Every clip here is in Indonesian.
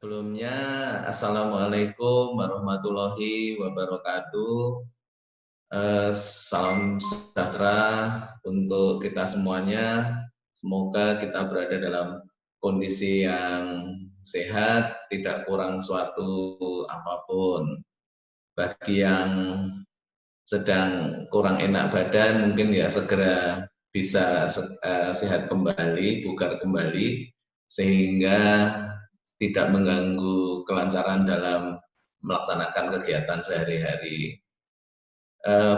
Sebelumnya, Assalamualaikum warahmatullahi wabarakatuh. Salam sejahtera untuk kita semuanya. Semoga kita berada dalam kondisi yang sehat, tidak kurang suatu apapun. Bagi yang sedang kurang enak badan, mungkin ya segera bisa sehat kembali, bugar kembali, sehingga tidak mengganggu kelancaran dalam melaksanakan kegiatan sehari-hari.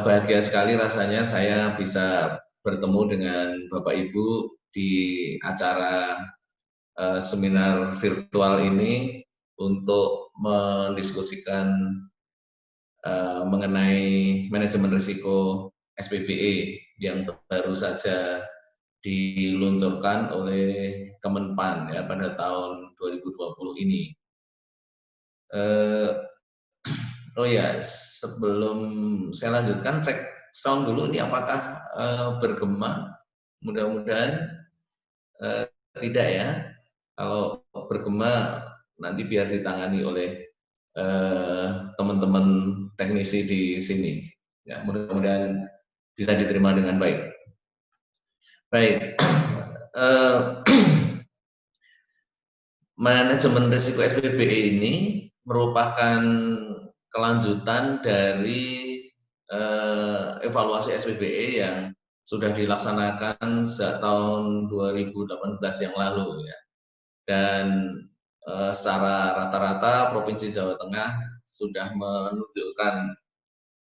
Bahagia sekali rasanya saya bisa bertemu dengan Bapak Ibu di acara seminar virtual ini untuk mendiskusikan mengenai manajemen risiko SPBE yang baru saja diluncurkan oleh Kemenpan ya pada tahun 2020 ini. Oh ya, sebelum saya lanjutkan cek sound dulu ini apakah bergema? Mudah-mudahan tidak ya. Kalau bergema nanti biar ditangani oleh teman-teman teknisi di sini. Ya, mudah-mudahan bisa diterima dengan baik. Baik, manajemen risiko SPBE ini merupakan kelanjutan dari evaluasi SPBE yang sudah dilaksanakan sejak tahun 2018 yang lalu ya. Dan secara rata-rata Provinsi Jawa Tengah sudah menunjukkan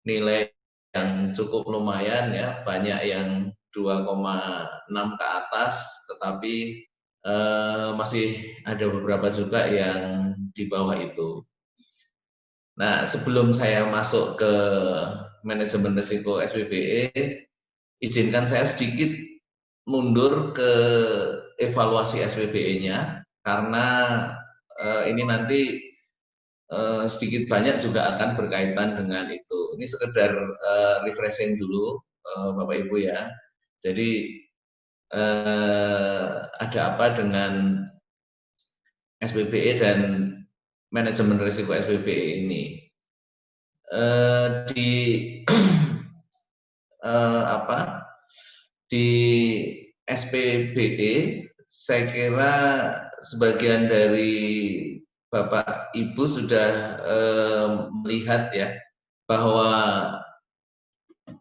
nilai yang cukup lumayan ya, banyak yang 2,6 ke atas, tetapi masih ada beberapa juga yang di bawah itu. Nah, sebelum saya masuk ke manajemen risiko SPBE, izinkan saya sedikit mundur ke evaluasi SPBE-nya, karena ini nanti sedikit banyak juga akan berkaitan dengan itu. Ini sekedar refreshing dulu, Bapak Ibu ya. Jadi ada apa dengan SPBE dan manajemen risiko SPBE ini? Di di SPBE saya kira sebagian dari Bapak Ibu sudah melihat ya bahwa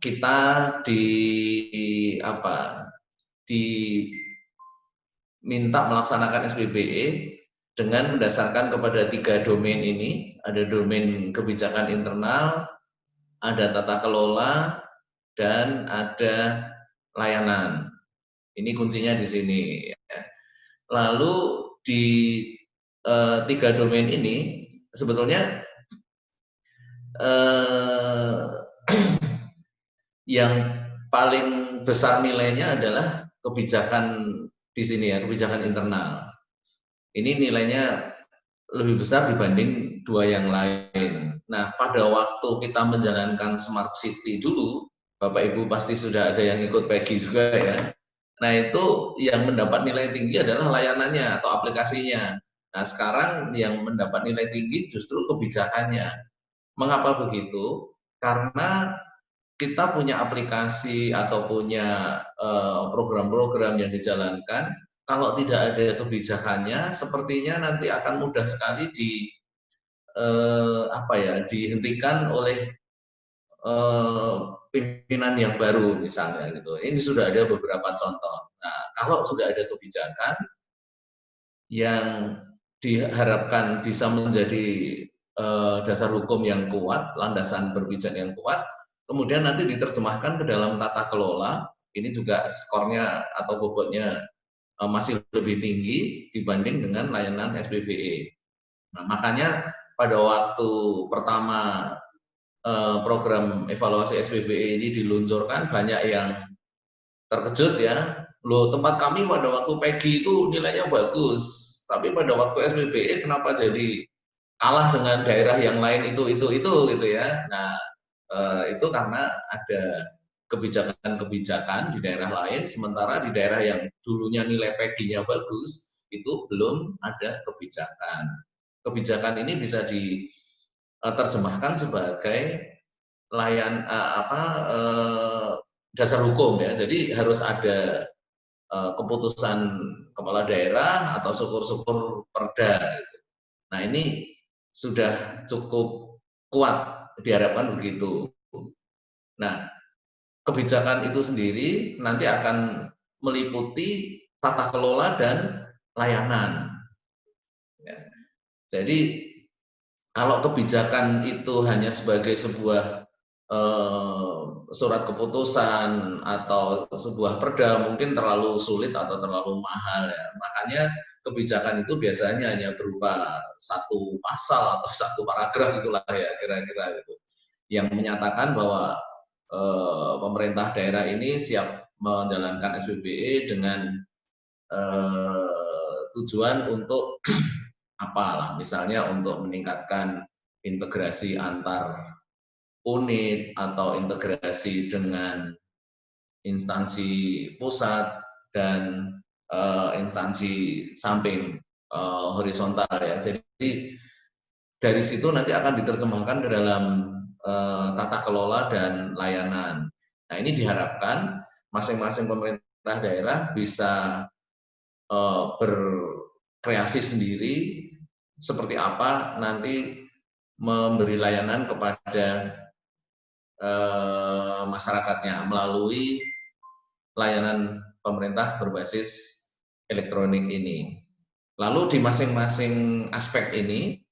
kita diminta melaksanakan SPBE dengan mendasarkan kepada 3 domain ini. Ada domain kebijakan internal, ada tata kelola, dan ada layanan. Ini kuncinya di sini. Lalu di 3 domain ini sebetulnya yang paling besar nilainya adalah kebijakan di sini ya, kebijakan internal. Ini nilainya lebih besar dibanding 2 yang lain. Nah, pada waktu kita menjalankan Smart City dulu, Bapak Ibu pasti sudah ada yang ikut PEGI juga ya. Nah, itu yang mendapat nilai tinggi adalah layanannya atau aplikasinya. Nah, sekarang yang mendapat nilai tinggi justru kebijakannya. Mengapa begitu? Karena kita punya aplikasi atau punya program-program yang dijalankan, kalau tidak ada kebijakannya, sepertinya nanti akan mudah sekali dihentikan oleh pimpinan yang baru misalnya gitu. Ini sudah ada beberapa contoh. Nah, kalau sudah ada kebijakan yang diharapkan bisa menjadi dasar hukum yang kuat, landasan berpijak yang kuat, kemudian nanti diterjemahkan ke dalam tata kelola, ini juga skornya atau bobotnya masih lebih tinggi dibanding dengan layanan SPBE. Nah, makanya pada waktu pertama program evaluasi SPBE ini diluncurkan, banyak yang terkejut ya. Loh, tempat kami pada waktu PEGI itu nilainya bagus, tapi pada waktu SPBE kenapa jadi kalah dengan daerah yang lain itu gitu ya. Nah, itu karena ada kebijakan-kebijakan di daerah lain, sementara di daerah yang dulunya nilai PEGI-nya bagus, itu belum ada kebijakan. kebijakan ini bisa diterjemahkan sebagai dasar hukum ya. Jadi harus ada keputusan kepala daerah atau syukur-syukur perda. Nah ini sudah cukup kuat diharapkan begitu. Nah kebijakan itu sendiri nanti akan meliputi tata kelola dan layanan. Ya. Jadi kalau kebijakan itu hanya sebagai sebuah surat keputusan atau sebuah perda mungkin terlalu sulit atau terlalu mahal ya. Makanya kebijakan itu biasanya hanya berupa satu pasal atau satu paragraf itulah ya kira-kira itu yang menyatakan bahwa pemerintah daerah ini siap menjalankan SPBE dengan tujuan untuk apalah, misalnya untuk meningkatkan integrasi antar unit atau integrasi dengan instansi pusat dan instansi samping horizontal ya. Jadi dari situ nanti akan diterjemahkan ke dalam tata kelola dan layanan. Nah ini diharapkan masing-masing pemerintah daerah bisa berkreasi sendiri seperti apa nanti memberi layanan kepada masyarakatnya melalui layanan pemerintah berbasis elektronik ini. Lalu di masing-masing aspek ini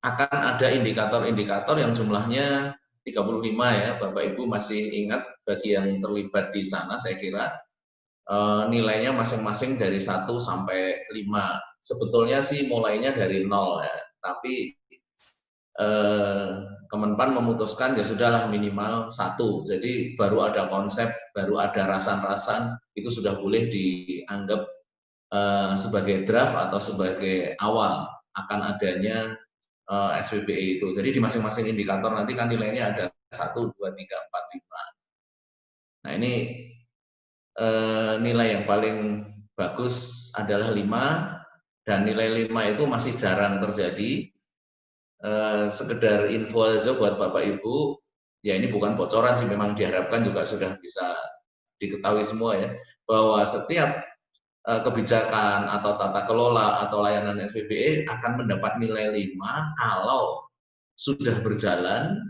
akan ada indikator-indikator yang jumlahnya 35 ya, Bapak Ibu masih ingat bagi yang terlibat di sana saya kira nilainya masing-masing dari 1 sampai 5. Sebetulnya sih mulainya dari 0 ya, tapi Kemenpan memutuskan ya sudahlah minimal 1. Jadi baru ada konsep, baru ada rasan-rasan itu sudah boleh dianggap sebagai draft atau sebagai awal akan adanya SPBE itu. Jadi di masing-masing indikator nanti kan nilainya ada 1, 2, 3, 4, 5. Nah ini nilai yang paling bagus adalah 5 dan nilai 5 itu masih jarang terjadi. Sekedar info aja buat Bapak Ibu, ya ini bukan bocoran sih, memang diharapkan juga sudah bisa diketahui semua ya, bahwa setiap kebijakan atau tata kelola atau layanan SPBE akan mendapat nilai 5 kalau sudah berjalan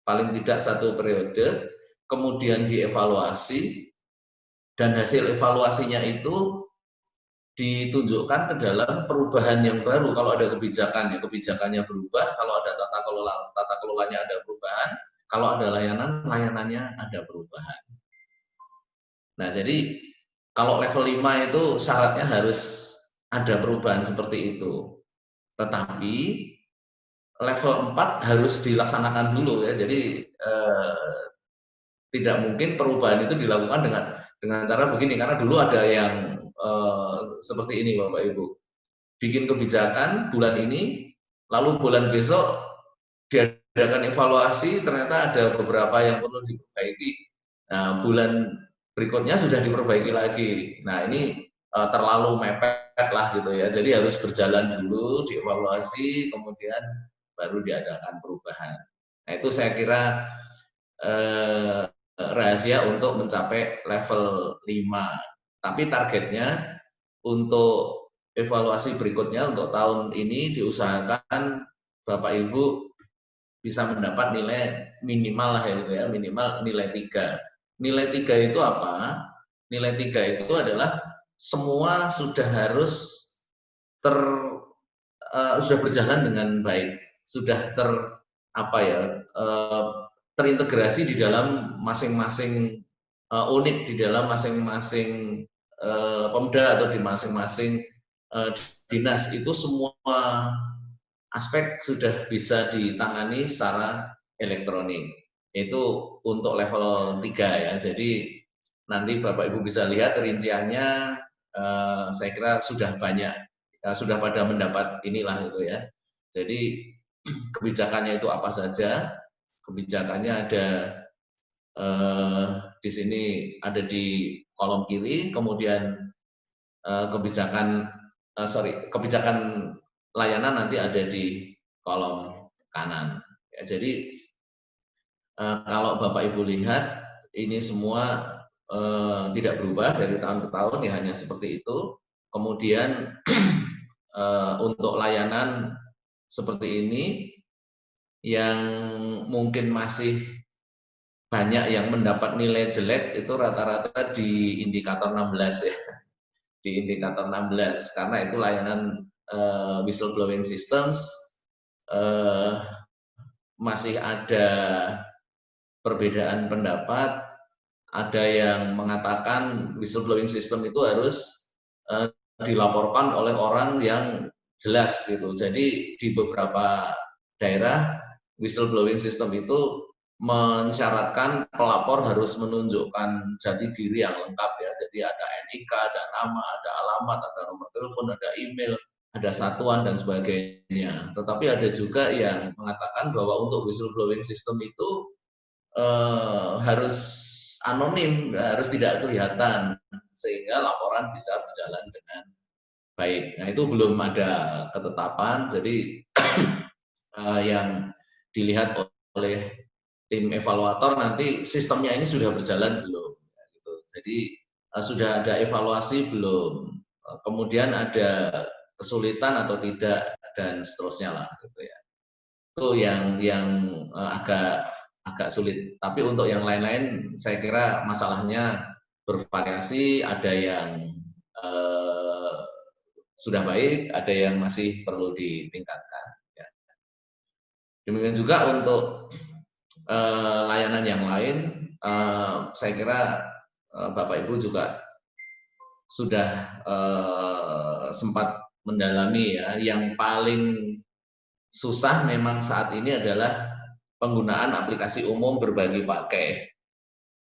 paling tidak 1 periode, kemudian dievaluasi, dan hasil evaluasinya itu ditunjukkan ke dalam perubahan yang baru. Kalau ada kebijakan, ya kebijakannya berubah. Kalau ada tata kelolanya ada perubahan. Kalau ada layanan, layanannya ada perubahan. Nah, jadi kalau level 5 itu syaratnya harus ada perubahan seperti itu. Tetapi level 4 harus dilaksanakan dulu ya. Jadi tidak mungkin perubahan itu dilakukan dengan cara begini, karena dulu ada yang seperti ini Bapak Ibu. Bikin kebijakan bulan ini, lalu bulan besok diadakan evaluasi, ternyata ada beberapa yang perlu diperbaiki. Nah, bulan berikutnya sudah diperbaiki lagi. Nah, ini terlalu mepet lah gitu ya. Jadi harus berjalan dulu, dievaluasi, kemudian baru diadakan perubahan. Nah, itu saya kira rahasia untuk mencapai level 5. Tapi targetnya untuk evaluasi berikutnya untuk tahun ini diusahakan Bapak Ibu bisa mendapat nilai minimal lah ya gitu ya, minimal nilai 3. Nilai 3 itu apa? Nilai 3 itu adalah semua sudah harus sudah berjalan dengan baik, sudah terintegrasi di dalam masing-masing unit, di dalam masing-masing Pemda atau di masing-masing dinas, itu semua aspek sudah bisa ditangani secara elektronik. Itu untuk level 3 ya. Jadi nanti Bapak Ibu bisa lihat rinciannya, saya kira sudah banyak, sudah pada mendapat inilah itu ya. Jadi kebijakannya itu apa saja? Kebijakannya ada di sini, ada di kolom kiri, kemudian kebijakan layanan nanti ada di kolom kanan. Ya, jadi kalau Bapak Ibu lihat ini semua tidak berubah dari tahun ke tahun, ya hanya seperti itu. Kemudian untuk layanan seperti ini yang mungkin masih banyak yang mendapat nilai jelek itu rata-rata di indikator 16 ya, di indikator 16 karena itu layanan whistleblowing systems masih ada perbedaan pendapat. Ada yang mengatakan whistleblowing system itu harus dilaporkan oleh orang yang jelas gitu. Jadi di beberapa daerah whistleblowing system itu mensyaratkan pelapor harus menunjukkan jati diri yang lengkap ya. Jadi ada NIK, ada nama, ada alamat, ada nomor telepon, ada email, ada satuan dan sebagainya. Tetapi ada juga yang mengatakan bahwa untuk whistleblowing system itu harus anonim, harus tidak kelihatan sehingga laporan bisa berjalan dengan baik. Nah itu belum ada ketetapan, jadi yang dilihat oleh tim evaluator nanti sistemnya ini sudah berjalan belum. Gitu. Jadi sudah ada evaluasi belum, kemudian ada kesulitan atau tidak dan seterusnya lah gitu ya. Itu yang agak sulit. Tapi untuk yang lain-lain saya kira masalahnya bervariasi, ada yang sudah baik, ada yang masih perlu ditingkatkan. Ya. Demikian juga untuk layanan yang lain, saya kira Bapak Ibu juga sudah sempat mendalami ya. Yang paling susah memang saat ini adalah penggunaan aplikasi umum berbagi pakai.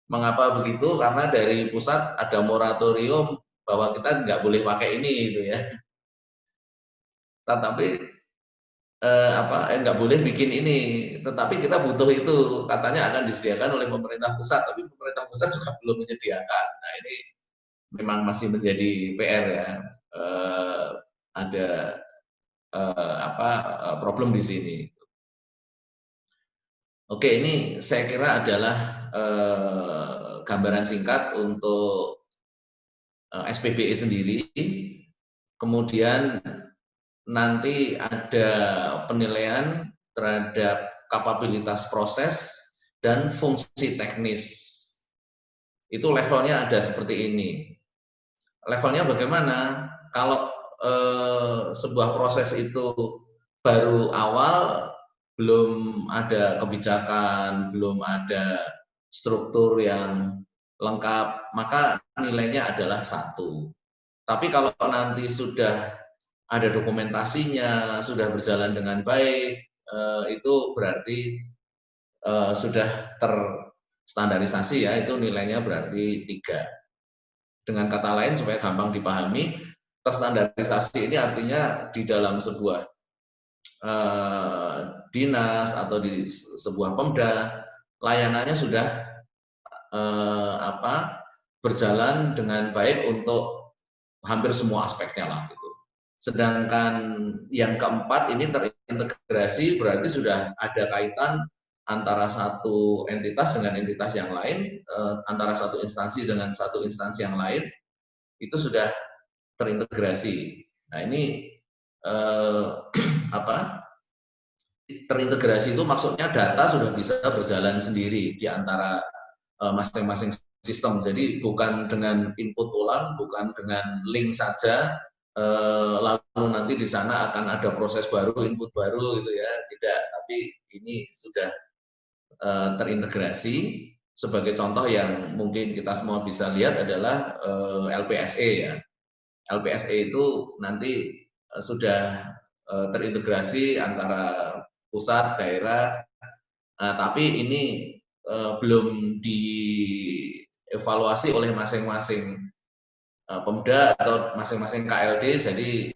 Mengapa begitu? Karena dari pusat ada moratorium bahwa kita nggak boleh pakai ini, gitu ya. Tetapi nggak boleh bikin ini, tetapi kita butuh itu. Katanya akan disediakan oleh pemerintah pusat, tapi pemerintah pusat juga belum menyediakan. Nah ini memang masih menjadi PR ya. Ada problem di sini. Oke, ini saya kira adalah gambaran singkat untuk SPBE sendiri. Kemudian nanti ada penilaian terhadap kapabilitas proses dan fungsi teknis. Itu levelnya ada seperti ini. Levelnya bagaimana? Kalau sebuah proses itu baru awal, belum ada kebijakan, belum ada struktur yang lengkap, maka nilainya adalah 1. Tapi kalau nanti sudah ada dokumentasinya, sudah berjalan dengan baik, itu berarti sudah terstandarisasi ya, itu nilainya berarti 3. Dengan kata lain supaya gampang dipahami, terstandarisasi ini artinya di dalam sebuah dinas atau di sebuah Pemda layanannya sudah berjalan dengan baik untuk hampir semua aspeknya lah gitu. Sedangkan yang keempat ini terintegrasi berarti sudah ada kaitan antara satu entitas dengan entitas yang lain, antara satu instansi dengan satu instansi yang lain, itu sudah terintegrasi. Nah ini terintegrasi itu maksudnya data sudah bisa berjalan sendiri di antara masing-masing sistem. Jadi bukan dengan input ulang, bukan dengan link saja, lalu nanti di sana akan ada proses baru, input baru gitu ya. Tidak, tapi ini sudah terintegrasi. Sebagai contoh yang mungkin kita semua bisa lihat adalah LPSE ya. LPSE itu nanti sudah terintegrasi antara pusat, daerah, tapi ini belum dievaluasi oleh masing-masing Pemda atau masing-masing KLD, jadi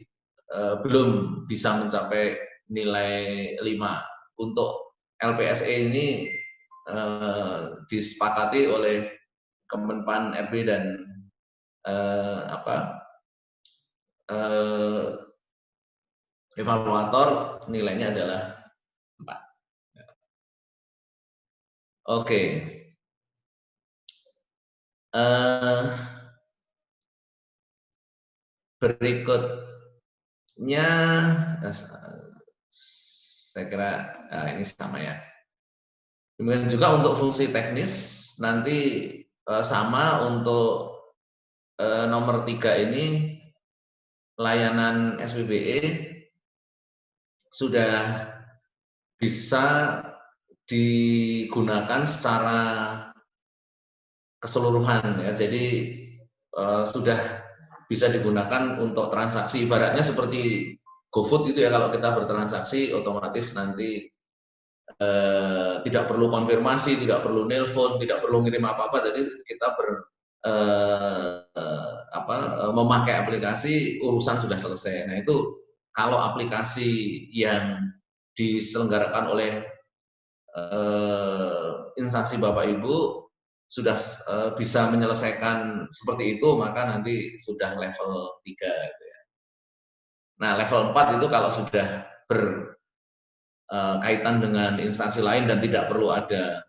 belum bisa mencapai nilai 5. Untuk LPSE ini disepakati oleh Kemenpan RB dan Evaluator nilainya adalah 4. Oke. Berikutnya saya kira ini sama ya. Demikian juga untuk fungsi teknis nanti sama untuk nomor 3 ini, layanan SPBE sudah bisa digunakan secara keseluruhan ya. Jadi sudah bisa digunakan untuk transaksi, ibaratnya seperti GoFood gitu ya, kalau kita bertransaksi otomatis nanti tidak perlu konfirmasi, tidak perlu nelpon, tidak perlu ngirim apa-apa, jadi kita memakai aplikasi, urusan sudah selesai. Nah itu kalau aplikasi yang diselenggarakan oleh instansi Bapak Ibu sudah bisa menyelesaikan seperti itu, maka nanti sudah level 3 gitu ya. Nah, level 4 itu kalau sudah berkaitan dengan instansi lain dan tidak perlu ada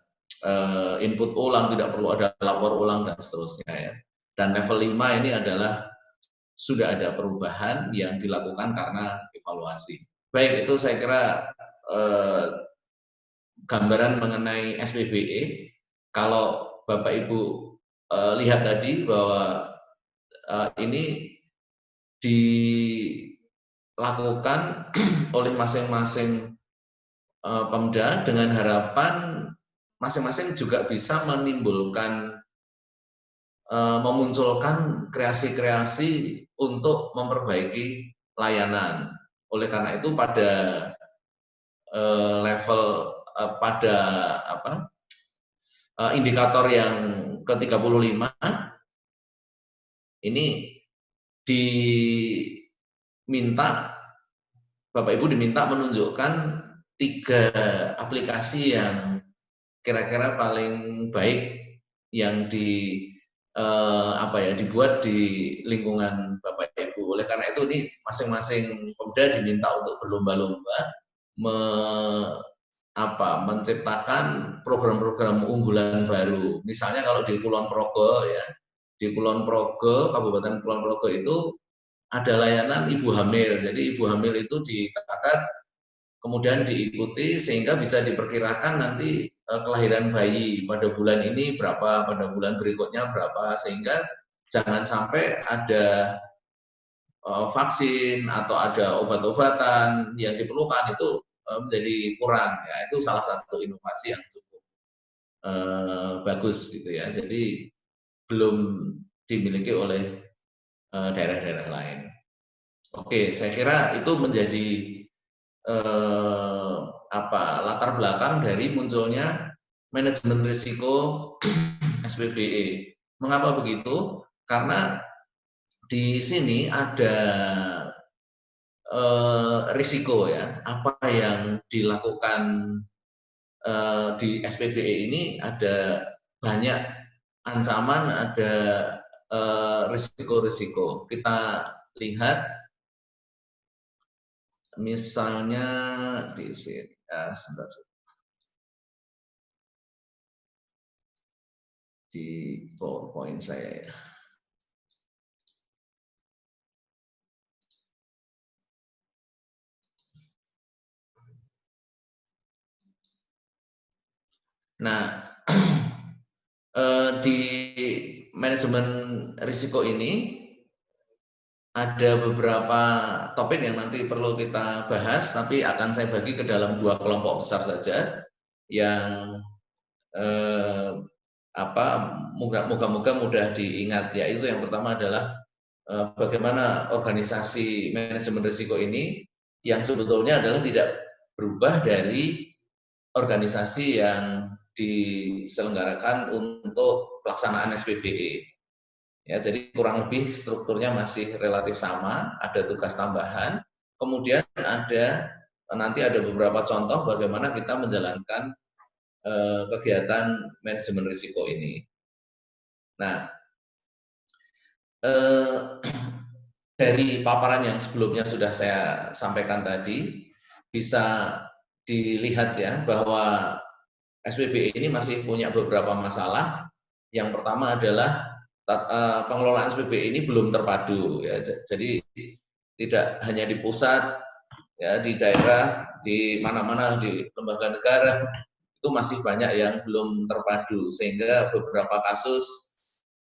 input ulang, tidak perlu ada lapor ulang dan seterusnya ya. Dan level 5 ini adalah sudah ada perubahan yang dilakukan karena evaluasi. Baik, itu saya kira gambaran mengenai SPBE. Kalau Bapak Ibu lihat tadi bahwa ini dilakukan oleh masing-masing Pemda dengan harapan masing-masing juga bisa menimbulkan memunculkan kreasi-kreasi untuk memperbaiki layanan. Oleh karena itu pada level pada indikator yang ke-35 ini diminta Bapak Ibu diminta menunjukkan 3 aplikasi yang kira-kira paling baik yang dibuat di lingkungan Bapak Ibu. Oleh karena itu ini masing-masing Pemda diminta untuk berlomba-lomba menciptakan program-program unggulan baru. Misalnya kalau di Kulon Progo ya, di Kulon Progo, Kabupaten Kulon Progo itu ada layanan ibu hamil. Jadi ibu hamil itu dicatat, kemudian diikuti sehingga bisa diperkirakan nanti kelahiran bayi pada bulan ini berapa, pada bulan berikutnya berapa, sehingga jangan sampai ada vaksin atau ada obat-obatan yang diperlukan itu menjadi kurang. Ya, itu salah satu inovasi yang cukup bagus gitu ya. Jadi belum dimiliki oleh daerah-daerah lain. Oke, saya kira itu menjadi latar belakang dari munculnya manajemen risiko SPBE. Mengapa begitu? Karena di sini ada risiko ya, apa yang dilakukan di SPBE ini ada banyak ancaman, ada risiko-risiko. Kita lihat misalnya di sini, di PowerPoint saya ya. Nah, di manajemen risiko ini ada beberapa topik yang nanti perlu kita bahas, tapi akan saya bagi ke dalam 2 kelompok besar saja yang moga-moga mudah diingat. Yaitu yang pertama adalah bagaimana organisasi manajemen risiko ini yang sebetulnya adalah tidak berubah dari organisasi yang diselenggarakan untuk pelaksanaan SPBE. Ya, jadi kurang lebih strukturnya masih relatif sama, ada tugas tambahan, kemudian nanti ada beberapa contoh bagaimana kita menjalankan kegiatan manajemen risiko ini. Nah, dari paparan yang sebelumnya sudah saya sampaikan tadi, bisa dilihat ya bahwa SPBE ini masih punya beberapa masalah. Yang pertama adalah pengelolaan SPBE ini belum terpadu ya. Jadi tidak hanya di pusat ya, di daerah, di mana-mana di lembaga negara itu masih banyak yang belum terpadu sehingga beberapa kasus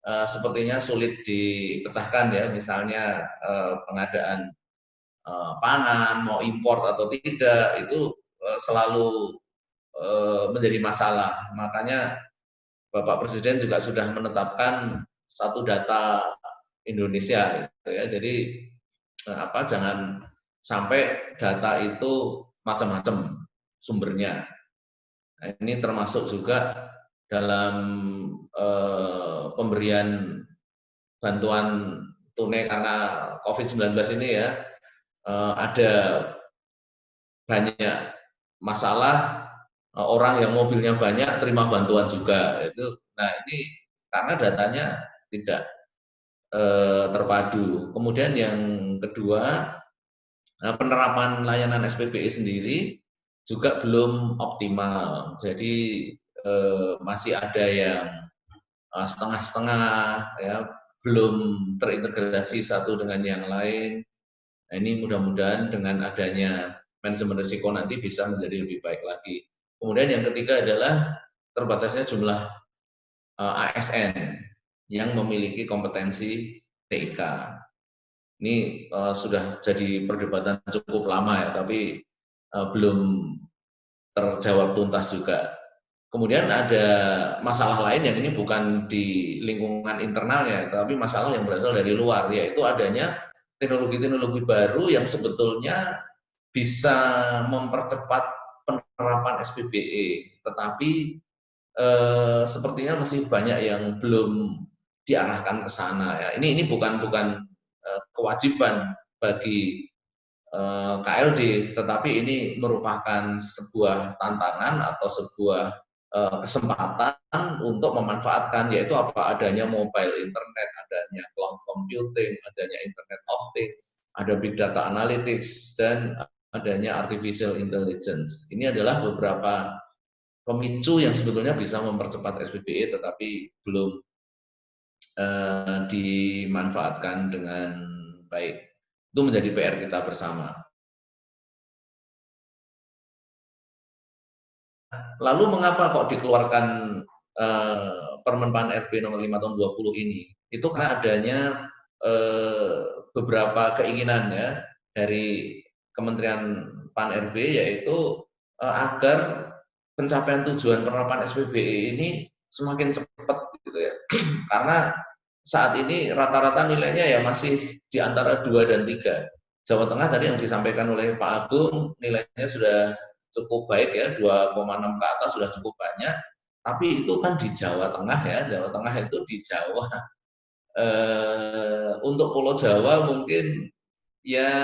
sepertinya sulit dipecahkan ya, misalnya pengadaan pangan mau import atau tidak itu selalu menjadi masalah. Makanya Bapak Presiden juga sudah menetapkan satu data Indonesia gitu ya. Jadi jangan sampai data itu macam-macam sumbernya. Nah, ini termasuk juga dalam pemberian bantuan tunai karena COVID-19 ini ya, ada banyak masalah orang yang mobilnya banyak terima bantuan juga itu. Nah ini karena datanya tidak terpadu. Kemudian yang kedua, penerapan layanan SPBE sendiri juga belum optimal. Jadi masih ada yang setengah-setengah ya, belum terintegrasi satu dengan yang lain. Nah, ini mudah-mudahan dengan adanya manajemen risiko nanti bisa menjadi lebih baik lagi. Kemudian yang ketiga adalah terbatasnya jumlah ASN yang memiliki kompetensi TIK. Ini sudah jadi perdebatan cukup lama ya, tapi belum terjawab tuntas juga. Kemudian ada masalah lain yang ini bukan di lingkungan internalnya, tapi masalah yang berasal dari luar, yaitu adanya teknologi-teknologi baru yang sebetulnya bisa mempercepat penerapan SPBE, tetapi sepertinya masih banyak yang belum diarahkan ke sana ya. Ini bukan kewajiban bagi KLD, tetapi ini merupakan sebuah tantangan atau sebuah kesempatan untuk memanfaatkan, yaitu apa adanya mobile internet, adanya cloud computing, adanya internet of things, ada big data analytics, dan adanya artificial intelligence. Ini adalah beberapa pemicu yang sebetulnya bisa mempercepat SPBE tetapi belum dimanfaatkan dengan baik. Itu menjadi PR kita bersama. Lalu mengapa kok dikeluarkan Permen PAN RB nomor 5 tahun 20 ini? Itu karena adanya beberapa keinginan ya dari Kementerian PAN RB, yaitu agar pencapaian tujuan penerapan SPBE ini semakin cepat gitu ya. Karena saat ini rata-rata nilainya ya masih di antara 2 dan 3. Jawa Tengah tadi yang disampaikan oleh Pak Agung nilainya sudah cukup baik ya, 2,6 ke atas sudah cukup banyak. Tapi itu kan di Jawa Tengah ya, Jawa Tengah itu di Jawa. Untuk Pulau Jawa mungkin ya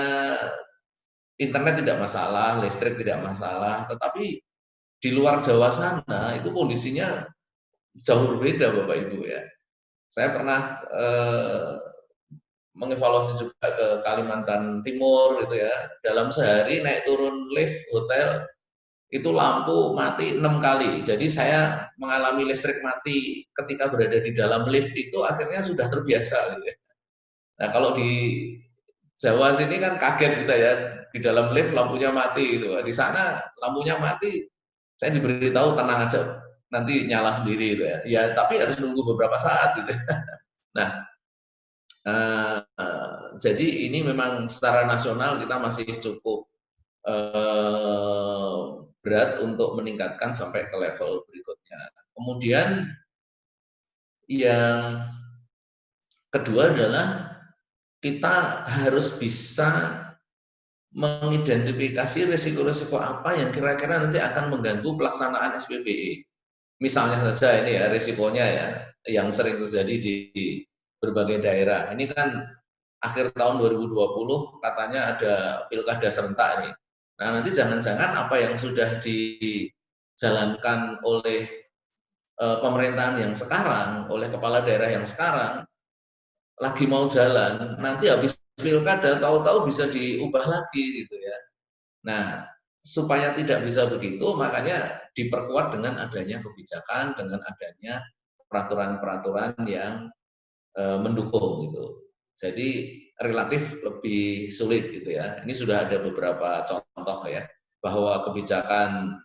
internet tidak masalah, listrik tidak masalah, tetapi di luar Jawa sana itu kondisinya jauh berbeda Bapak Ibu ya. Saya pernah mengevaluasi juga ke Kalimantan Timur gitu ya. Dalam sehari naik turun lift hotel itu lampu mati 6 kali. Jadi saya mengalami listrik mati ketika berada di dalam lift itu akhirnya sudah terbiasa gitu ya. Nah, kalau di Jawa sini kan kaget kita ya, di dalam lift lampunya mati gitu. Di sana lampunya mati, saya diberitahu tenang aja, nanti nyala sendiri gitu ya. Ya, tapi harus nunggu beberapa saat gitu. Nah, jadi ini memang secara nasional kita masih cukup berat untuk meningkatkan sampai ke level berikutnya. Kemudian yang kedua adalah kita harus bisa mengidentifikasi risiko-risiko apa yang kira-kira nanti akan mengganggu pelaksanaan SPBE. Misalnya saja ini ya risikonya ya, yang sering terjadi di berbagai daerah. Ini kan akhir tahun 2020 katanya ada pilkada serentak nih. Nah nanti jangan-jangan apa yang sudah dijalankan oleh pemerintahan yang sekarang, oleh kepala daerah yang sekarang, lagi mau jalan, nanti habis pilkada tahu-tahu bisa diubah lagi gitu ya. Nah, supaya tidak bisa begitu, makanya diperkuat dengan adanya kebijakan, dengan adanya peraturan-peraturan yang mendukung gitu. Jadi relatif lebih sulit gitu ya. Ini sudah ada beberapa contoh ya, bahwa kebijakan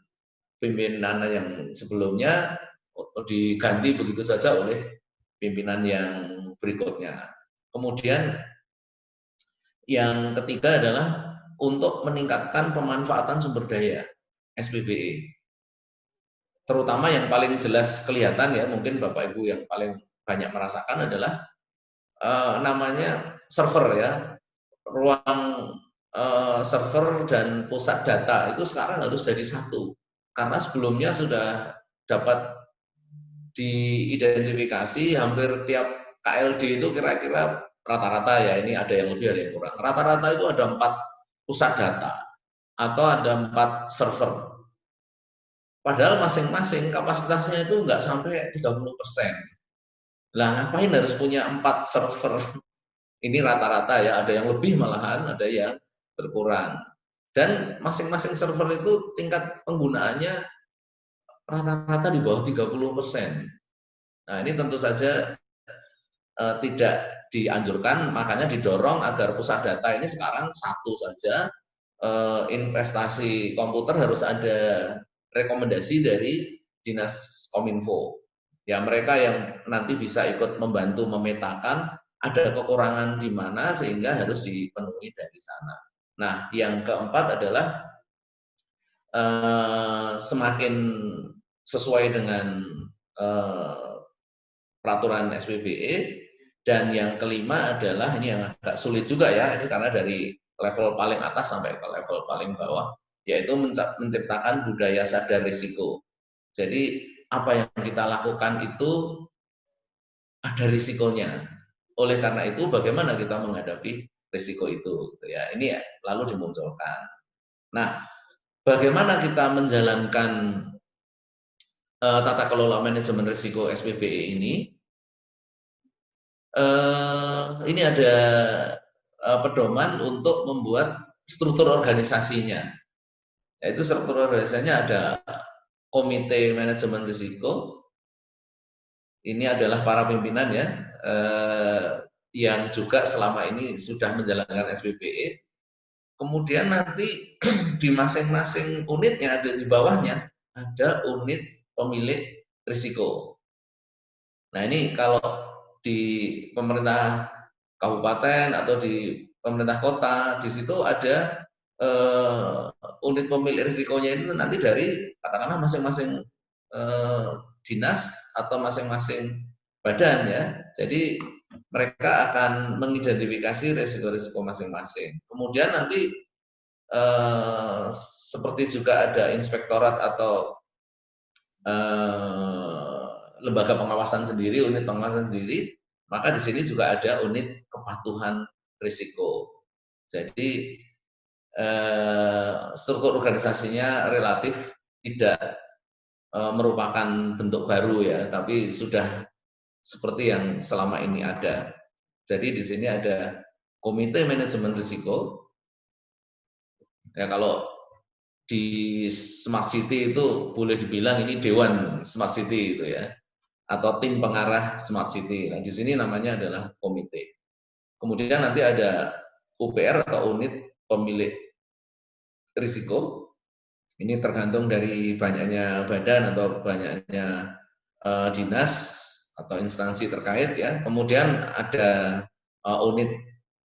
pimpinan yang sebelumnya diganti begitu saja oleh pimpinan yang berikutnya. Kemudian yang ketiga adalah untuk meningkatkan pemanfaatan sumber daya SPBE. Terutama yang paling jelas kelihatan ya, mungkin Bapak Ibu yang paling banyak merasakan adalah namanya server ya. Ruang server dan pusat data itu sekarang harus jadi satu. Karena sebelumnya sudah dapat diidentifikasi hampir tiap KLD itu kira-kira rata-rata ya, ini ada yang lebih ada yang kurang. Rata-rata itu ada 4 pusat data atau ada 4 server. Padahal masing-masing kapasitasnya itu nggak sampai 30%. Lah ngapain harus punya 4 server? Ini rata-rata ya, ada yang lebih malahan, ada yang berkurang. Dan masing-masing server itu tingkat penggunaannya rata-rata di bawah 30%. Nah, ini tentu saja tidak dianjurkan, makanya didorong agar pusat data ini sekarang satu saja. Investasi komputer harus ada rekomendasi dari Dinas Kominfo. Ya, mereka yang nanti bisa ikut membantu memetakan ada kekurangan di mana sehingga harus dipenuhi dari sana. Nah, yang keempat adalah semakin sesuai dengan peraturan SPBE, dan yang kelima adalah ini yang agak sulit juga ya, ini karena dari level paling atas sampai ke level paling bawah, yaitu menciptakan budaya sadar risiko. Jadi apa yang kita lakukan itu ada risikonya. Oleh karena itu bagaimana kita menghadapi risiko itu, gitu ya. Ini ya, lalu dimunculkan. Nah, bagaimana kita menjalankan tata kelola manajemen risiko SPBE ini? Ini ada pedoman untuk membuat struktur organisasinya. Yaitu struktur organisasinya ada komite manajemen risiko. Ini adalah para pimpinan ya, yang juga selama ini sudah menjalankan SPBE. Kemudian nanti di masing-masing unitnya ada di bawahnya ada unit pemilik risiko. Nah, ini kalau di pemerintah kabupaten atau di pemerintah kota, di situ ada unit pemilik risikonya ini nanti dari katakanlah masing-masing dinas atau masing-masing badan ya. Jadi mereka akan mengidentifikasi risiko-risiko masing-masing. Kemudian nanti seperti juga ada inspektorat atau lembaga pengawasan sendiri, unit pengawasan sendiri, maka di sini juga ada unit kepatuhan risiko. Jadi struktur organisasinya relatif tidak merupakan bentuk baru ya, tapi sudah seperti yang selama ini ada. Jadi di sini ada komite manajemen risiko. Ya kalau di Smart City itu boleh dibilang ini dewan Smart City itu ya, atau tim pengarah Smart City. Nah, di sini namanya adalah komite. Kemudian nanti ada UPR atau unit pemilik risiko. Ini tergantung dari banyaknya badan atau banyaknya dinas atau instansi terkait ya. Kemudian ada unit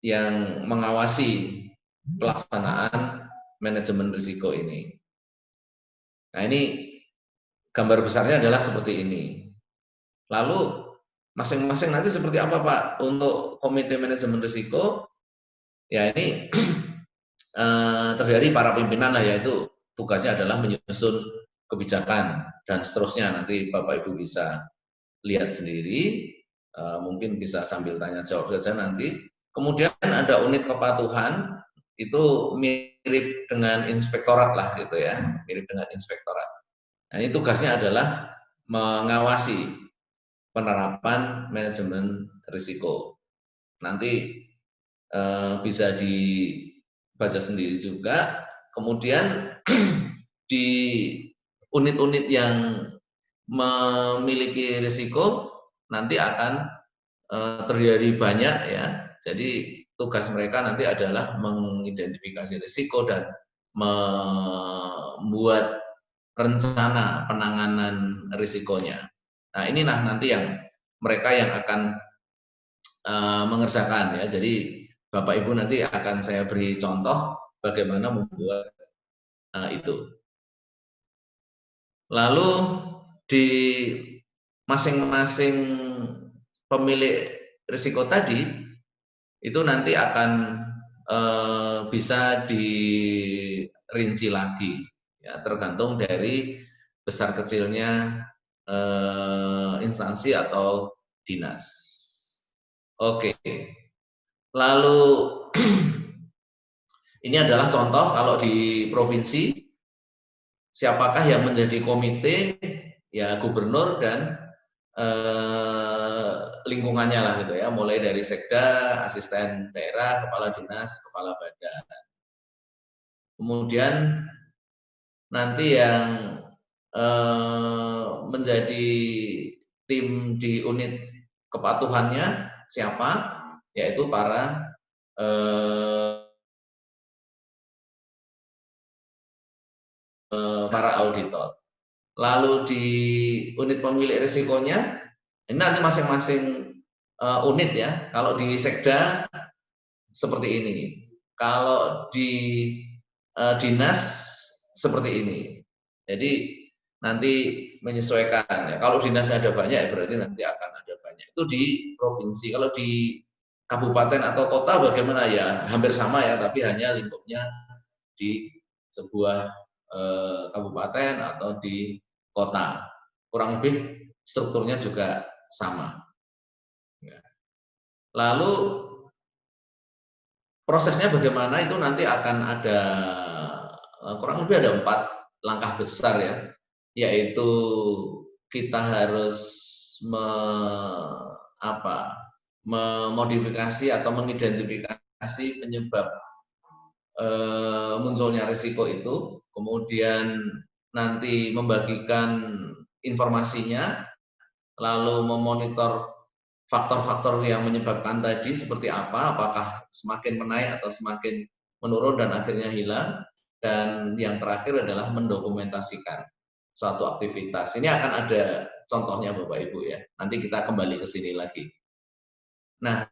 yang mengawasi pelaksanaan manajemen risiko ini. Nah, ini gambar besarnya adalah seperti ini. Lalu masing-masing nanti seperti apa Pak untuk komite manajemen risiko? Ya ini terdiri para pimpinan lah, yaitu tugasnya adalah menyusun kebijakan dan seterusnya. Nanti Bapak Ibu bisa lihat sendiri, mungkin bisa sambil tanya jawab saja nanti. Kemudian ada unit kepatuhan, itu mirip dengan inspektorat lah gitu ya, mirip dengan inspektorat. Nah, ini tugasnya adalah mengawasi penerapan manajemen risiko. Nanti bisa dibaca sendiri juga. Kemudian di unit-unit yang memiliki risiko nanti akan terjadi banyak ya. Jadi tugas mereka nanti adalah mengidentifikasi risiko dan membuat rencana penanganan risikonya. Nah, inilah nanti yang mereka yang akan mengerjakan ya. Jadi Bapak Ibu nanti akan saya beri contoh bagaimana membuat itu. Lalu di masing-masing pemilik risiko tadi itu nanti akan bisa dirinci lagi ya, tergantung dari besar kecilnya instansi atau dinas. Oke, lalu ini adalah contoh kalau di provinsi siapakah yang menjadi komite, ya gubernur dan lingkungannya lah gitu ya, mulai dari sekda, asisten daerah, kepala dinas, kepala badan. Kemudian nanti yang menjadi tim di unit kepatuhannya siapa, yaitu para auditor. Lalu di unit pemilik risikonya, ini nanti masing-masing unit ya. Kalau di sekda seperti ini, kalau di dinas seperti ini. Jadi nanti menyesuaikan ya. Kalau dinas ada banyak ya berarti nanti akan ada banyak. Itu di provinsi. Kalau di kabupaten atau kota bagaimana ya? Hampir sama ya, tapi hanya lingkupnya di sebuah kabupaten atau di kota. Kurang lebih strukturnya juga sama. Ya. Lalu prosesnya bagaimana itu nanti akan ada kurang lebih ada 4 langkah besar ya, yaitu kita harus memodifikasi atau mengidentifikasi penyebab munculnya risiko itu, kemudian nanti membagikan informasinya, lalu memonitor faktor-faktor yang menyebabkan tadi seperti apa, apakah semakin menaik atau semakin menurun dan akhirnya hilang, dan yang terakhir adalah mendokumentasikan suatu aktivitas. Ini akan ada contohnya Bapak Ibu ya, nanti kita kembali ke sini lagi. Nah,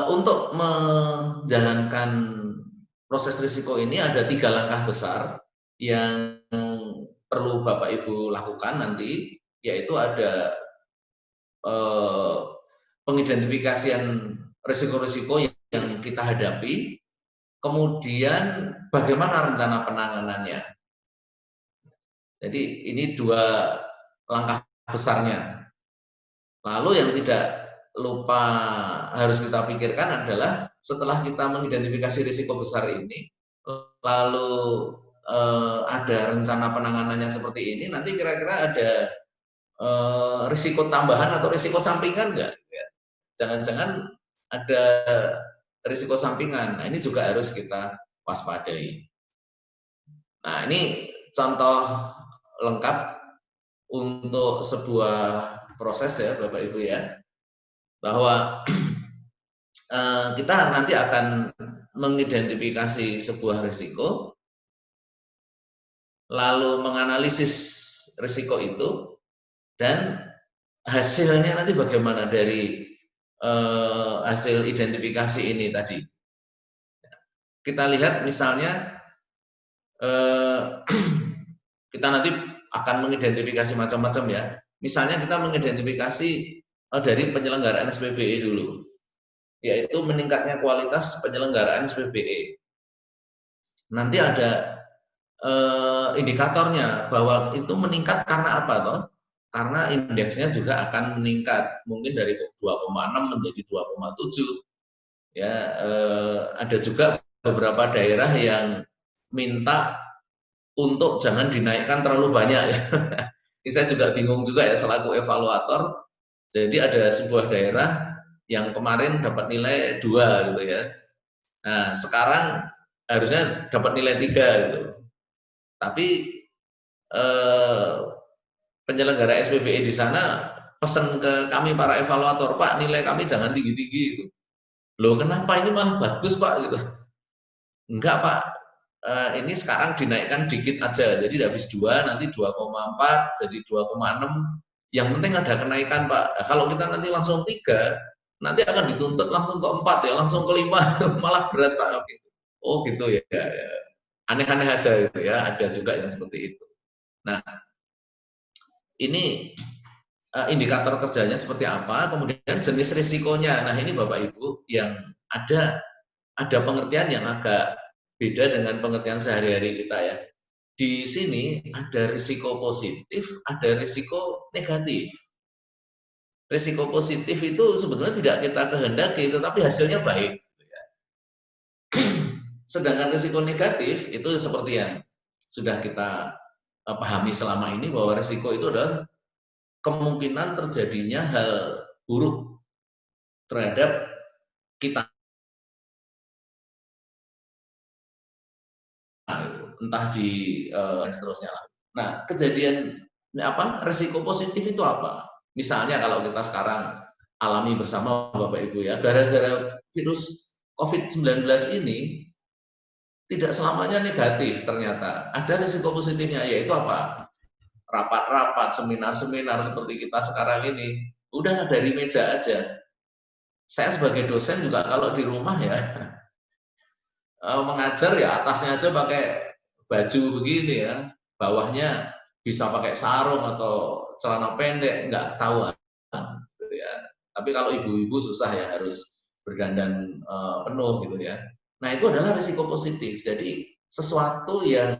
untuk menjalankan proses risiko ini ada 3 langkah besar yang perlu Bapak Ibu lakukan nanti, yaitu ada pengidentifikasian risiko-risiko yang kita hadapi, kemudian bagaimana rencana penanganannya. Jadi ini 2 langkah besarnya. Lalu yang tidak lupa harus kita pikirkan adalah setelah kita mengidentifikasi risiko besar ini, lalu ada rencana penanganannya seperti ini, nanti kira-kira ada risiko tambahan atau risiko sampingan enggak? Jangan-jangan ada risiko sampingan. Nah, ini juga harus kita waspadai. Nah, ini contoh lengkap untuk sebuah proses ya Bapak Ibu ya, bahwa kita nanti akan mengidentifikasi sebuah risiko, lalu menganalisis risiko itu, dan hasilnya nanti bagaimana dari hasil identifikasi ini tadi. Kita lihat misalnya kita nanti akan mengidentifikasi macam-macam ya. Misalnya kita mengidentifikasi dari penyelenggaraan SPBE dulu, yaitu meningkatnya kualitas penyelenggaraan SPBE. Nanti ada indikatornya bahwa itu meningkat karena apa toh? Karena indeksnya juga akan meningkat, mungkin dari 2,6 menjadi 2,7. Ya, ada juga beberapa daerah yang minta untuk jangan dinaikkan terlalu banyak ya. Ini saya juga bingung juga ya selaku evaluator. Jadi ada sebuah daerah yang kemarin dapat nilai 2 gitu ya. Nah, sekarang harusnya dapat nilai 3 gitu. Tapi eh, penyelenggara SPBE di sana pesan ke kami para evaluator, Pak, nilai kami jangan tinggi-tinggi gitu. Loh, kenapa ini malah bagus, Pak gitu. Enggak, Pak. Ini sekarang dinaikkan dikit aja. Jadi habis 2 nanti 2,4 jadi 2,6. Yang penting ada kenaikan, Pak. Nah, kalau kita nanti langsung 3, nanti akan dituntut langsung ke 4 ya, langsung ke 5 malah berat, Pak. Oh gitu ya. Aneh-aneh aja gitu ya. Ada juga yang seperti itu. Nah, ini indikator kerjanya seperti apa, kemudian jenis risikonya. Nah, ini Bapak Ibu yang ada pengertian yang agak beda dengan pengertian sehari-hari kita ya. Di sini ada risiko positif, ada risiko negatif. Risiko positif itu sebetulnya tidak kita kehendaki, tetapi hasilnya baik. Sedangkan risiko negatif itu seperti yang sudah kita pahami selama ini, bahwa risiko itu adalah kemungkinan terjadinya hal buruk terhadap kita, entah di dan seterusnya lah. Nah, kejadian apa resiko positif itu apa? Misalnya kalau kita sekarang alami bersama Bapak Ibu ya, gara-gara virus COVID-19 ini tidak selamanya negatif ternyata. Ada risiko positifnya, yaitu apa? Rapat-rapat, seminar-seminar seperti kita sekarang ini, udah dari meja aja. Saya sebagai dosen juga kalau di rumah ya, mengajar ya atasnya aja pakai baju begini ya, bawahnya bisa pakai sarung atau celana pendek, nggak ketahuan gitu ya. Tapi kalau ibu-ibu susah ya, harus berdandan penuh gitu ya. Nah, itu adalah risiko positif. Jadi sesuatu yang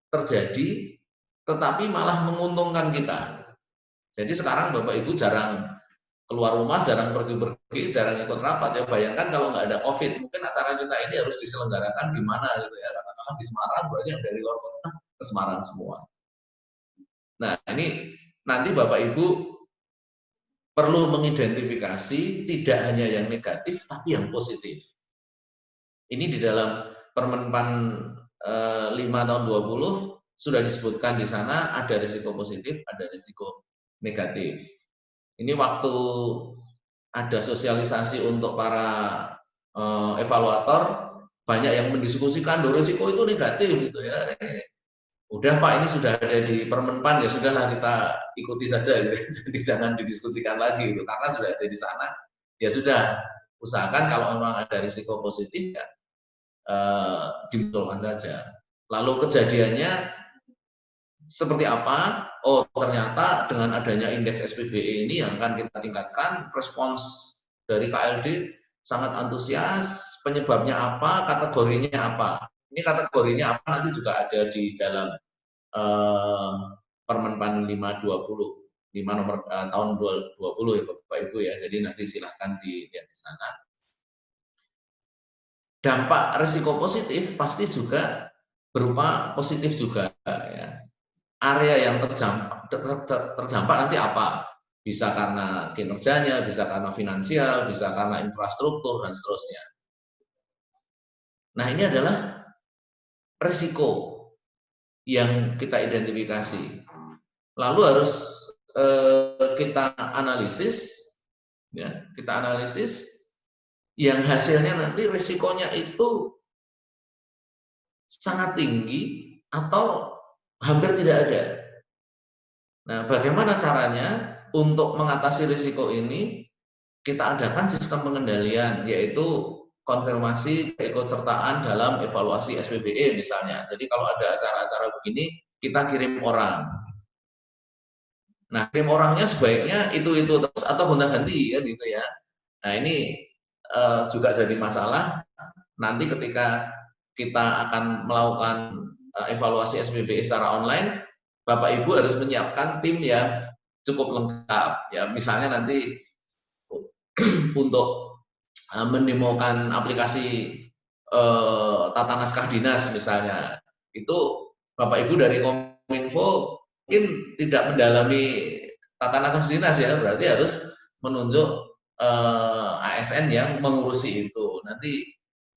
terjadi tetapi malah menguntungkan kita. Jadi sekarang Bapak Ibu jarang keluar rumah, jarang pergi-pergi, jarang ikut rapat ya. Bayangkan kalau nggak ada COVID, mungkin acara kita ini harus diselenggarakan di mana gitu ya. Katakanlah di Semarang, berarti yang dari luar kota ke Semarang semua. Nah, ini nanti Bapak Ibu perlu mengidentifikasi tidak hanya yang negatif, tapi yang positif. Ini di dalam Permenpan 5 tahun 20 sudah disebutkan di sana ada risiko positif, ada risiko negatif. Ini waktu ada sosialisasi untuk para evaluator, banyak yang mendiskusikan risiko itu negatif gitu ya. Udah Pak, ini sudah ada di Permenpan, ya sudahlah kita ikuti saja gitu. Jadi jangan didiskusikan lagi gitu. Karena sudah ada di sana, ya sudah, usahakan kalau memang ada risiko positif ya dimunculkan saja. Lalu kejadiannya seperti apa? Oh, ternyata dengan adanya indeks SPBE ini yang akan kita tingkatkan, respons dari KLD sangat antusias, penyebabnya apa, kategorinya apa. Ini kategorinya apa nanti juga ada di dalam Permenpan 520, 5 nomor tahun 2020 ya Bapak Ibu ya. Jadi nanti silahkan dilihat di sana. Dampak risiko positif pasti juga berupa positif juga ya. Area yang terdampak nanti apa? Bisa karena kinerjanya, bisa karena finansial, bisa karena infrastruktur dan seterusnya. Nah, ini adalah risiko yang kita identifikasi. Lalu harus kita analisis, ya, kita analisis yang hasilnya nanti risikonya itu sangat tinggi atau hampir tidak ada. Nah, bagaimana caranya untuk mengatasi risiko ini? Kita adakan sistem pengendalian, yaitu konfirmasi keikutsertaan dalam evaluasi SPBE misalnya. Jadi kalau ada acara-acara begini, kita kirim orang. Nah, kirim orangnya sebaiknya itu terus atau gonta-ganti ya gitu ya. Nah, ini juga jadi masalah nanti ketika kita akan melakukan evaluasi SPBE secara online, Bapak Ibu harus menyiapkan tim yang cukup lengkap ya. Misalnya nanti untuk mendemokan aplikasi tata naskah dinas misalnya, itu Bapak Ibu dari Kominfo mungkin tidak mendalami tata naskah dinas ya, berarti harus menunjuk ASN yang mengurusi itu. Nanti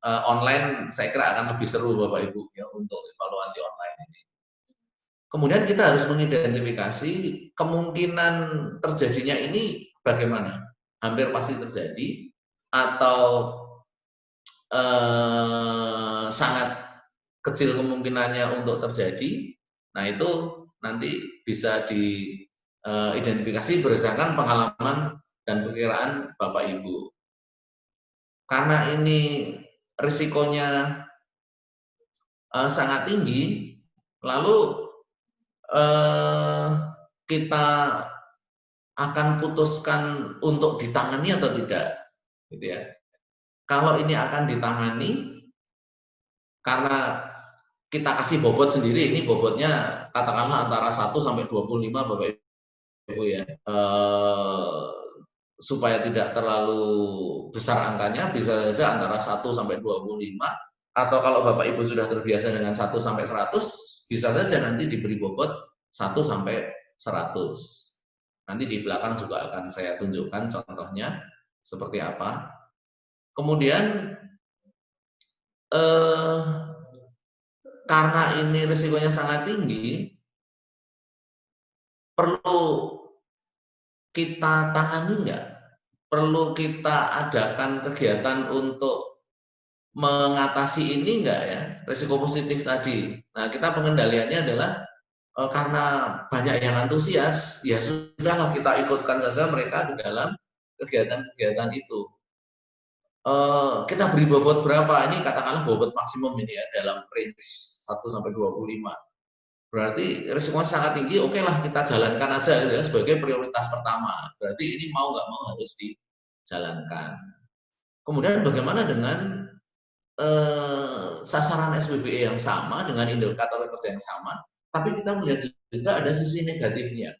online saya kira akan lebih seru Bapak Ibu ya untuk evaluasi online ini. Kemudian kita harus mengidentifikasi kemungkinan terjadinya ini bagaimana. Hampir pasti terjadi atau sangat kecil kemungkinannya untuk terjadi. Nah itu nanti bisa diidentifikasi berdasarkan pengalaman dan perkiraan Bapak Ibu. Karena ini risikonya sangat tinggi, lalu kita akan putuskan untuk ditangani atau tidak, gitu ya. Kalau ini akan ditangani, karena kita kasih bobot sendiri, ini bobotnya katakanlah antara 1 sampai 25 Bapak Ibu ya. Supaya tidak terlalu besar angkanya, bisa saja antara 1 sampai 25, atau kalau Bapak Ibu sudah terbiasa dengan 1 sampai 100, bisa saja nanti diberi bobot 1 sampai 100. Nanti di belakang juga akan saya tunjukkan contohnya seperti apa. Kemudian karena ini risikonya sangat tinggi, perlu kita tangani enggak? Perlu kita adakan kegiatan untuk mengatasi ini enggak ya, risiko positif tadi. Nah, kita pengendaliannya adalah karena banyak yang antusias, ya sudahlah kita ikutkan saja mereka di dalam kegiatan-kegiatan itu. Kita beri bobot berapa? Ini katakanlah bobot maksimum ini ya, dalam range 1 sampai 25. Berarti risikonya sangat tinggi, oke lah kita jalankan aja gitu ya, sebagai prioritas pertama. Berarti ini mau nggak mau harus dijalankan. Kemudian bagaimana dengan sasaran SBBE yang sama, dengan indikator kerja yang sama, tapi kita melihat juga ada sisi negatifnya.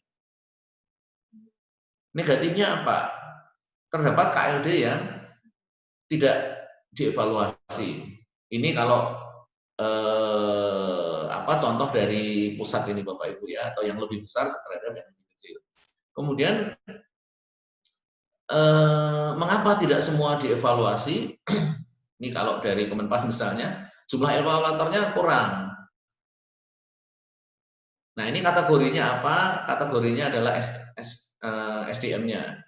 Negatifnya apa? Terdapat KLD yang tidak dievaluasi. Ini kalau contoh dari pusat ini Bapak Ibu ya, atau yang lebih besar terhadap yang lebih kecil. Kemudian mengapa tidak semua dievaluasi? Ini kalau dari Kemenpas misalnya, jumlah evaluatornya kurang. Nah ini kategorinya apa? Kategorinya adalah SDM-nya.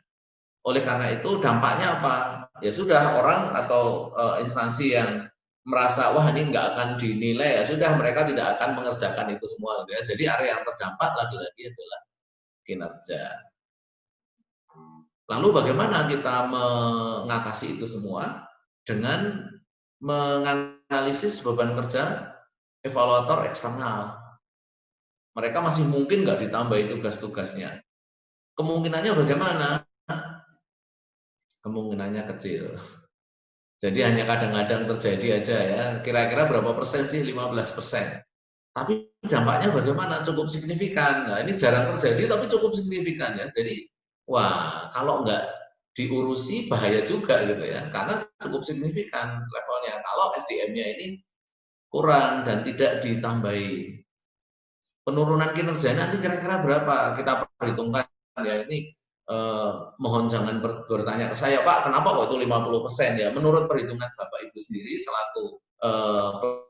Oleh karena itu dampaknya apa? Ya sudah, orang atau instansi yang merasa wah ini nggak akan dinilai, ya sudah mereka tidak akan mengerjakan itu semua gitu ya. Jadi area yang terdampak lagi-lagi adalah kinerja. Lalu bagaimana kita mengatasi itu semua? Dengan menganalisis beban kerja evaluator eksternal. Mereka masih mungkin nggak ditambahi tugas-tugasnya. Kemungkinannya bagaimana? Kemungkinannya kecil. Jadi hanya kadang-kadang terjadi aja ya. Kira-kira berapa persen sih? 15%. Tapi dampaknya bagaimana? Cukup signifikan. Nah, ini jarang terjadi tapi cukup signifikan ya. Jadi, wah, kalau nggak diurusi bahaya juga gitu ya. Karena cukup signifikan levelnya. Kalau SDM-nya ini kurang dan tidak ditambahi. Penurunan kinerja nanti kira-kira berapa? Kita perhitungkan ya. Ini mohon jangan bertanya ke saya, Pak, kenapa kok itu 50% ya? Menurut perhitungan Bapak Ibu sendiri selaku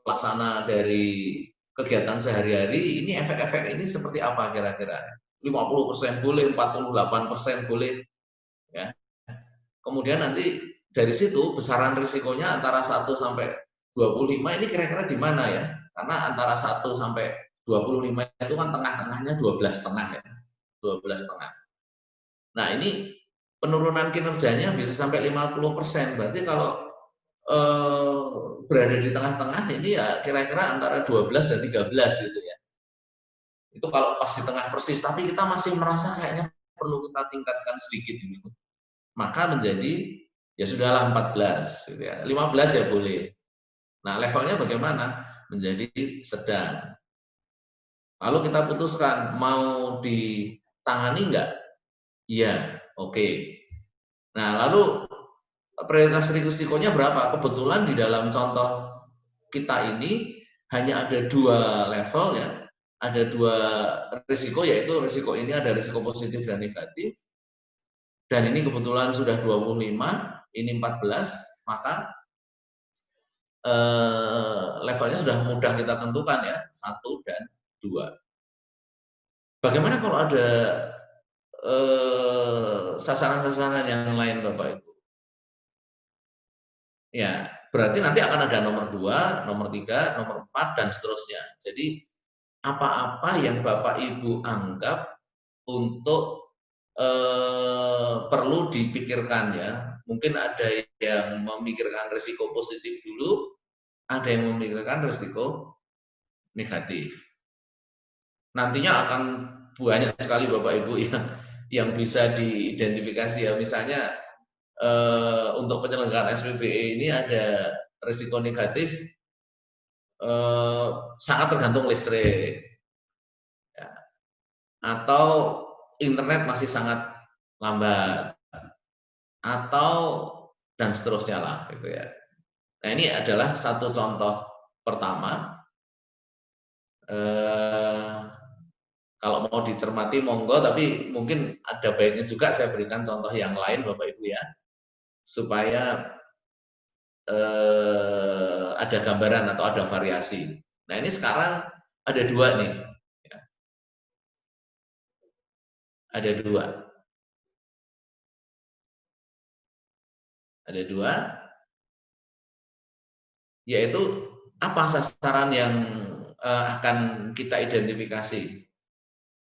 pelaksana dari kegiatan sehari-hari, ini efek-efek ini seperti apa kira-kira? 50% boleh, 48% boleh, ya. Kemudian nanti dari situ besaran risikonya antara 1 sampai 25 ini kira-kira di mana ya? Karena antara 1 sampai 25 itu kan tengah-tengahnya 12,5 ya. 12,5. Nah, ini penurunan kinerjanya bisa sampai 50%. Berarti kalau berada di tengah-tengah ini ya kira-kira antara 12 dan 13 gitu ya. Itu kalau pas di tengah persis, tapi kita masih merasa kayaknya perlu kita tingkatkan sedikit gitu. Maka menjadi ya sudahlah 14 gitu ya. 15 ya boleh. Nah, levelnya bagaimana? Menjadi sedang. Lalu kita putuskan mau ditangani enggak? Iya, oke. Nah, lalu prioritas risikonya berapa? Kebetulan di dalam contoh kita ini hanya ada 2 level ya. Ada 2 risiko, yaitu risiko ini ada risiko positif dan negatif. dan ini kebetulan sudah 25, ini 14, maka levelnya sudah mudah kita tentukan ya, 1 dan 2. Bagaimana kalau ada sasaran-sasaran yang lain Bapak Ibu? Ya, berarti nanti akan ada nomor 2, nomor 3, nomor 4, dan seterusnya. Jadi apa-apa yang Bapak Ibu anggap untuk perlu dipikirkan ya. Mungkin ada yang memikirkan risiko positif dulu, ada yang memikirkan risiko negatif. Nantinya akan banyak sekali Bapak Ibu yang bisa diidentifikasi ya. Misalnya untuk penyelenggaraan SPBE ini ada risiko negatif sangat tergantung listrik ya. Atau internet masih sangat lambat atau dan seterusnya lah gitu ya. Nah ini adalah satu contoh pertama. Kalau mau dicermati monggo, tapi mungkin ada baiknya juga saya berikan contoh yang lain Bapak Ibu ya, supaya ada gambaran atau ada variasi. Nah ini sekarang ada 2 nih, ya. Ada 2, yaitu apa sasaran yang akan kita identifikasi?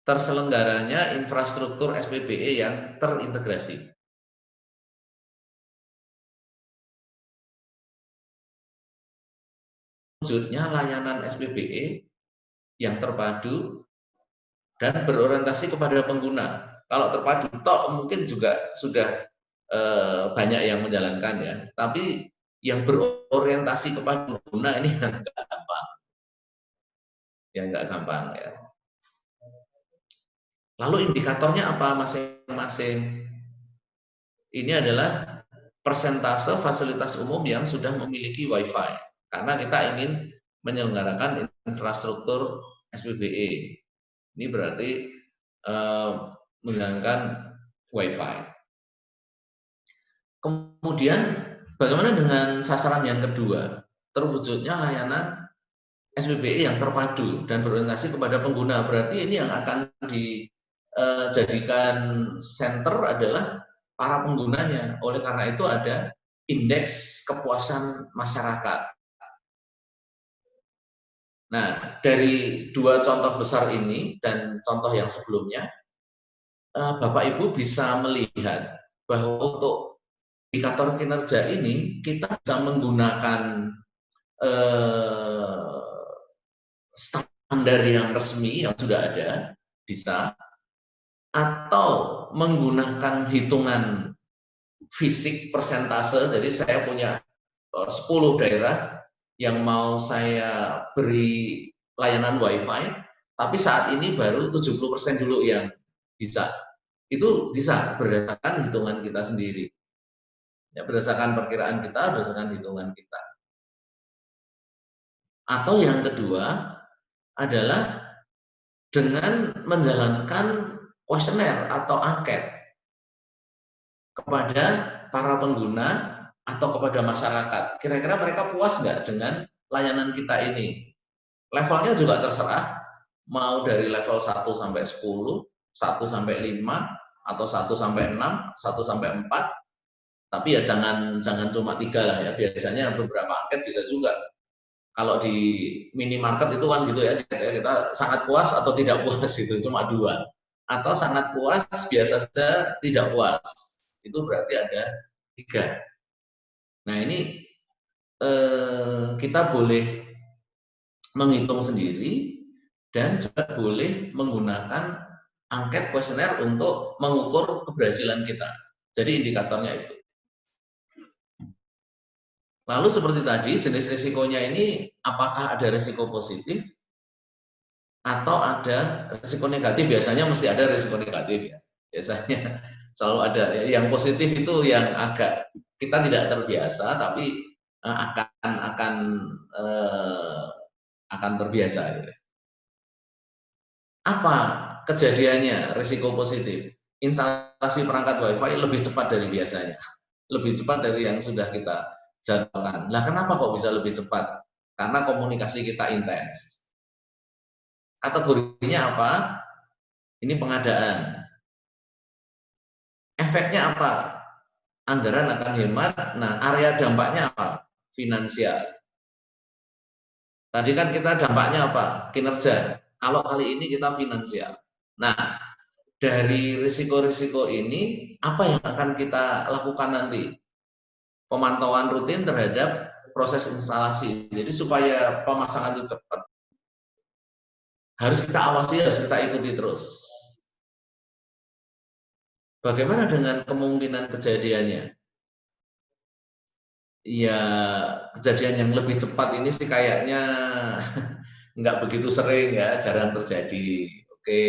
Terselenggaranya infrastruktur SPBE yang terintegrasi. Wujudnya layanan SPBE yang terpadu dan berorientasi kepada pengguna. Kalau terpadu tok mungkin juga sudah banyak yang menjalankan ya, tapi yang berorientasi kepada pengguna ini kan nggak gampang, ya nggak gampang ya. Lalu indikatornya apa masing-masing? Ini adalah persentase fasilitas umum yang sudah memiliki WiFi, karena kita ingin menyelenggarakan infrastruktur SPBE. Ini berarti menjalankan WiFi. Kemudian bagaimana dengan sasaran yang kedua? Terwujudnya layanan SPBE yang terpadu dan berorientasi kepada pengguna. Berarti ini yang akan dijadikan center adalah para penggunanya. Oleh karena itu ada indeks kepuasan masyarakat. Nah, dari 2 contoh besar ini dan contoh yang sebelumnya, Bapak Ibu bisa melihat bahwa untuk indikator kinerja ini kita bisa menggunakan standar yang resmi yang sudah ada, bisa, atau menggunakan hitungan fisik persentase. Jadi saya punya 10 daerah yang mau saya beri layanan WiFi, tapi saat ini baru 70% dulu yang bisa. Itu bisa berdasarkan hitungan kita sendiri. Ya, berdasarkan perkiraan kita, berdasarkan hitungan kita. Atau yang kedua adalah dengan menjalankan kuesioner atau angket kepada para pengguna atau kepada masyarakat. Kira-kira mereka puas nggak dengan layanan kita ini? Levelnya juga terserah, mau dari level 1 sampai 10, 1 sampai 5, atau 1 sampai 6, 1 sampai 4, tapi ya jangan cuma 3 lah ya. Biasanya beberapa angket bisa juga. Kalau di minimarket itu kan gitu ya, kita sangat puas atau tidak puas itu cuma 2. Atau sangat puas, biasa saja, tidak puas. Itu berarti ada 3. Nah ini kita boleh menghitung sendiri dan juga boleh menggunakan angket kuesioner untuk mengukur keberhasilan kita. Jadi indikatornya itu. Lalu seperti tadi, jenis risikonya ini apakah ada risiko positif atau ada risiko negatif? Biasanya mesti ada risiko negatif ya. Biasanya selalu ada. Yang positif itu yang agak kita tidak terbiasa, tapi akan terbiasa. Gitu. Apa kejadiannya risiko positif? Instalasi implementasi perangkat WiFi lebih cepat dari biasanya, lebih cepat dari yang sudah kita jadwalkan. Nah, kenapa kok bisa lebih cepat? Karena komunikasi kita intens. Kategorinya apa? Ini pengadaan. Efeknya apa? Anggaran akan hemat. Nah, area dampaknya apa? Finansial. Tadi kan kita dampaknya apa? Kinerja. Kalau kali ini kita finansial. Nah, dari risiko-risiko ini, apa yang akan kita lakukan nanti? Pemantauan rutin terhadap proses instalasi. Jadi supaya pemasangan itu cepat, harus kita awasi, harus kita ikuti terus. Bagaimana dengan kemungkinan kejadiannya? Ya, kejadian yang lebih cepat ini sih kayaknya nggak begitu sering ya, jarang terjadi. Oke,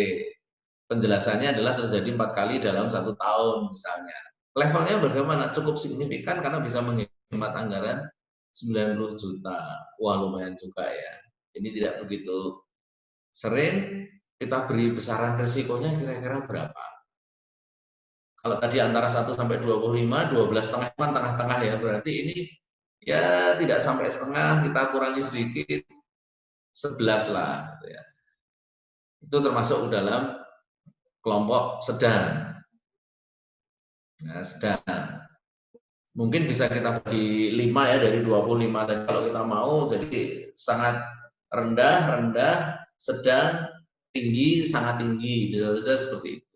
penjelasannya adalah terjadi 4 kali dalam 1 tahun misalnya. Levelnya bagaimana? Cukup signifikan karena bisa menghemat anggaran 90 juta. Wah, lumayan juga ya. Ini tidak begitu sering, kita beri besaran risikonya kira-kira berapa? Kalau tadi antara 1 sampai 25, 12,5 kan tengah-tengah ya. Berarti ini ya tidak sampai setengah, kita kurangi sedikit, 11 lah. Gitu ya. Itu termasuk dalam kelompok sedang. Nah, sedang. Mungkin bisa kita bagi 5 ya dari 25 tadi kalau kita mau, jadi sangat rendah, rendah, sedang, tinggi, sangat tinggi, bisa saja seperti itu.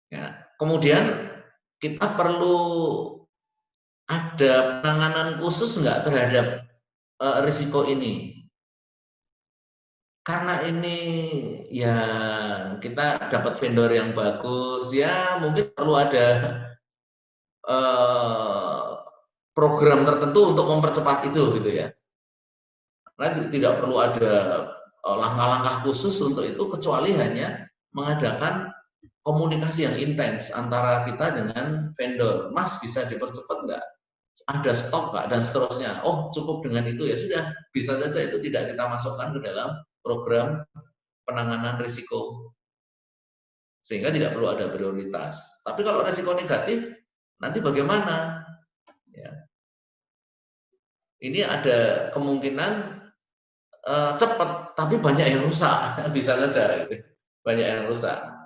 Ya. Kemudian kita perlu ada penanganan khusus nggak terhadap risiko ini? Karena ini ya kita dapat vendor yang bagus, ya mungkin perlu ada program tertentu untuk mempercepat itu gitu ya. Karena tidak perlu ada langkah-langkah khusus untuk itu kecuali hanya mengadakan komunikasi yang intens antara kita dengan vendor. Mas, bisa dipercepat nggak? Ada stok nggak? Dan seterusnya. Oh, cukup dengan itu ya sudah. Bisa saja itu tidak kita masukkan ke dalam program penanganan risiko. Sehingga tidak perlu ada prioritas. Tapi kalau risiko negatif, nanti bagaimana? Ya. Ini ada kemungkinan cepat, tapi banyak yang rusak. Bisa saja. Gitu. Banyak yang rusak.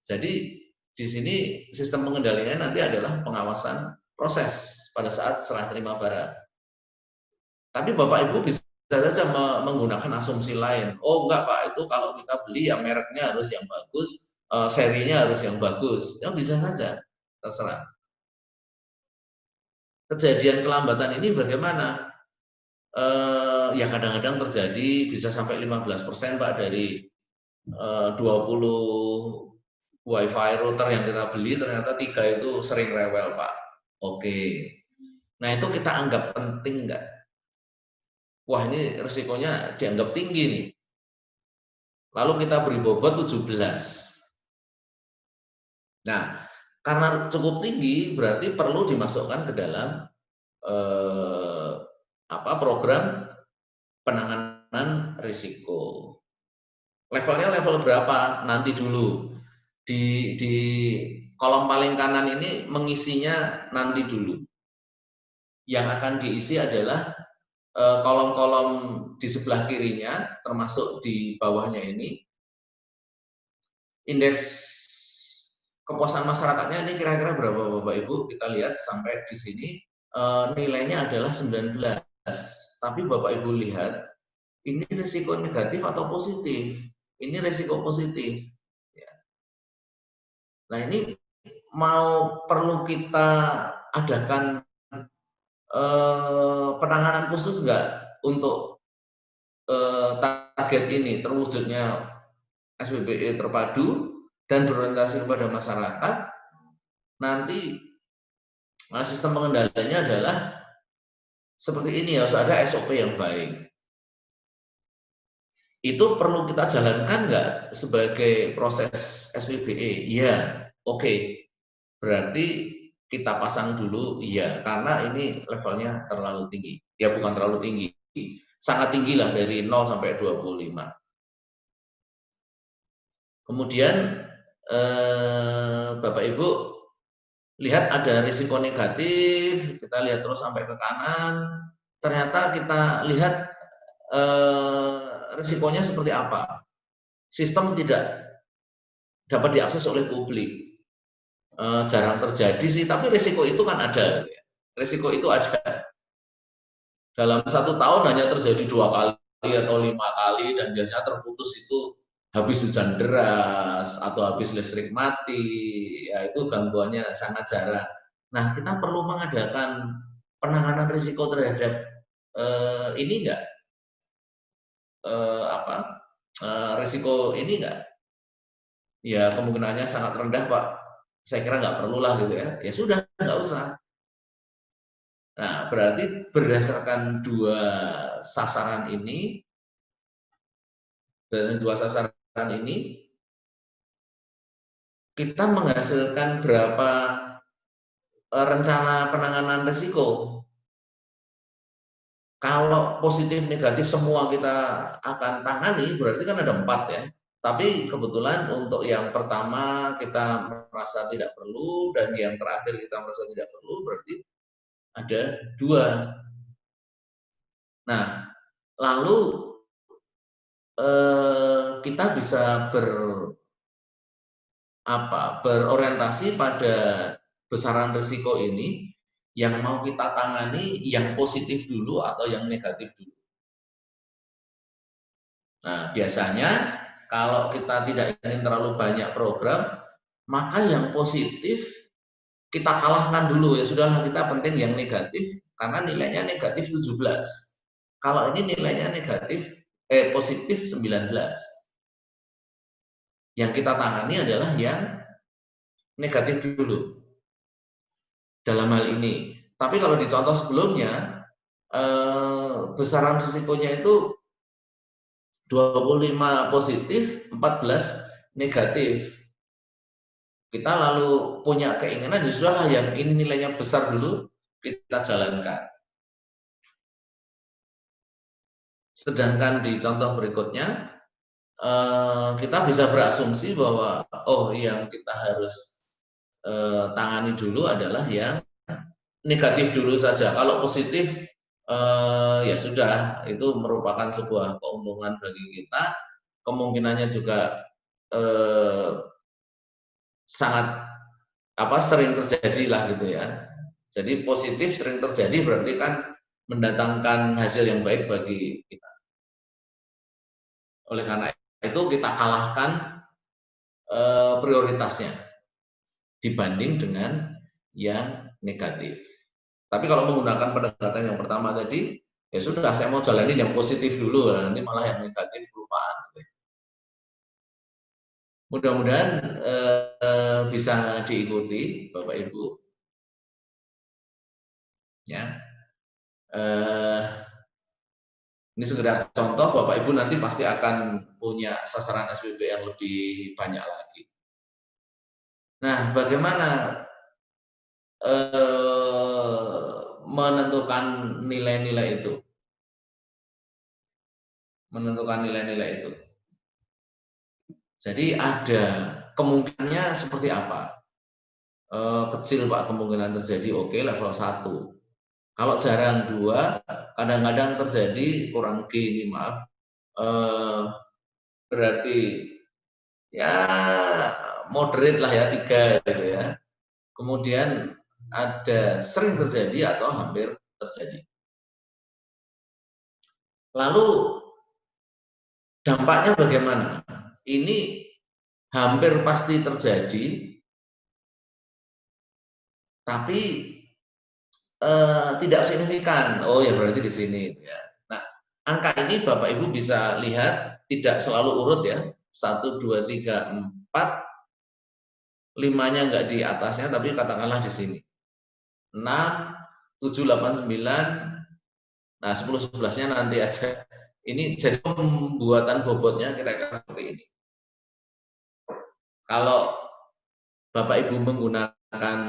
Jadi di sini sistem pengendaliannya nanti adalah pengawasan proses pada saat serah terima barang. Tapi Bapak Ibu bisa saja menggunakan asumsi lain. Oh enggak Pak, itu kalau kita beli ya mereknya harus yang bagus, serinya harus yang bagus. Ya bisa saja, terserah. Kejadian kelambatan ini bagaimana? Ya kadang-kadang terjadi bisa sampai 15% Pak dari 20 WiFi router yang kita beli ternyata 3 itu sering rewel Pak. Oke. Nah itu kita anggap penting nggak? Wah ini resikonya dianggap tinggi nih. Lalu kita beri bobot 17. Nah, karena cukup tinggi berarti perlu dimasukkan ke dalam program penanganan risiko. Levelnya level berapa? Nanti dulu. Di kolom paling kanan ini mengisinya nanti dulu. Yang akan diisi adalah kolom-kolom di sebelah kirinya, termasuk di bawahnya ini, indeks kepuasan masyarakatnya ini kira-kira berapa Bapak Ibu? Kita lihat sampai di sini nilainya adalah 19. Tapi Bapak Ibu lihat, ini risiko negatif atau positif? Ini risiko positif. Ya. Nah ini mau perlu kita adakan penanganan khusus nggak untuk target ini terwujudnya SPBE terpadu dan berorientasi kepada masyarakat. Nanti sistem pengendaliannya adalah seperti ini, harus ada SOP yang baik. Itu perlu kita jalankan nggak sebagai proses SPBE? Iya, oke. Berarti kita pasang dulu, iya, karena ini levelnya terlalu tinggi. Ya bukan terlalu tinggi, sangat tinggi lah dari 0 sampai 25. Kemudian Bapak Ibu lihat ada risiko negatif, kita lihat terus sampai ke kanan, ternyata kita lihat risikonya seperti apa. Sistem tidak dapat diakses oleh publik. Jarang terjadi sih, tapi risiko itu kan ada. Risiko itu ada. Dalam 1 tahun hanya terjadi 2 kali atau 5 kali, dan biasanya terputus itu habis hujan deras atau habis listrik mati, ya itu gangguannya sangat jarang. Nah, kita perlu mengadakan penanganan risiko terhadap ini enggak, risiko ini enggak? Ya kemungkinannya sangat rendah, Pak. Saya kira nggak perlulah gitu ya. Ya sudah, nggak usah. Nah, berarti berdasarkan dua sasaran ini, kita menghasilkan berapa rencana penanganan risiko. Kalau positif negatif semua kita akan tangani, berarti kan ada 4 ya. Tapi kebetulan untuk yang pertama kita merasa tidak perlu, dan yang terakhir kita merasa tidak perlu, berarti ada 2. Nah, lalu kita bisa berorientasi pada besaran risiko ini, yang mau kita tangani yang positif dulu atau yang negatif dulu. Nah, biasanya kalau kita tidak ingin terlalu banyak program, maka yang positif kita kalahkan dulu, ya sudahlah, kita penting yang negatif karena nilainya negatif 17. Kalau ini nilainya positif 19. Yang kita tangani adalah yang negatif dulu dalam hal ini. Tapi kalau di contoh sebelumnya, besaran risikonya itu 25 positif, 14 negatif. Kita lalu punya keinginan, ya sudahlah yang ini nilainya besar dulu, kita jalankan. Sedangkan di contoh berikutnya, kita bisa berasumsi bahwa yang kita harus tangani dulu adalah yang negatif dulu saja. Kalau positif, ya sudah, itu merupakan sebuah keuntungan bagi kita. Kemungkinannya juga sangat sering terjadi lah gitu ya. Jadi positif sering terjadi berarti kan mendatangkan hasil yang baik bagi kita. Oleh karena itu kita kalahkan prioritasnya dibanding dengan yang negatif. Tapi kalau menggunakan pendekatan yang pertama tadi, ya sudah, saya mau jalanin yang positif dulu, nanti malah yang negatif kelupaan. Mudah-mudahan bisa diikuti Bapak Ibu. Ya, ini sekedar contoh, Bapak Ibu nanti pasti akan punya sasaran SPP yang lebih banyak lagi. Nah, bagaimana menentukan nilai-nilai itu? Jadi ada kemungkinannya seperti apa? Kecil Pak kemungkinan terjadi, oke, level 1. Kalau jarang 2, kadang-kadang terjadi kurang G ini, maaf. Berarti ya moderate lah ya, 3 gitu ya. Kemudian ada sering terjadi atau hampir terjadi. Lalu dampaknya bagaimana? Ini hampir pasti terjadi, tapi tidak signifikan. Oh ya, berarti di sini ya. Nah, angka ini Bapak Ibu bisa lihat tidak selalu urut ya. 1, 2, 3, 4, 5-nya enggak di atasnya, tapi katakanlah di sini. 6, 7, 8, 9, nah 10, 11-nya nanti aja. Ini jadi pembuatan bobotnya kira-kira seperti ini. Kalau Bapak Ibu menggunakan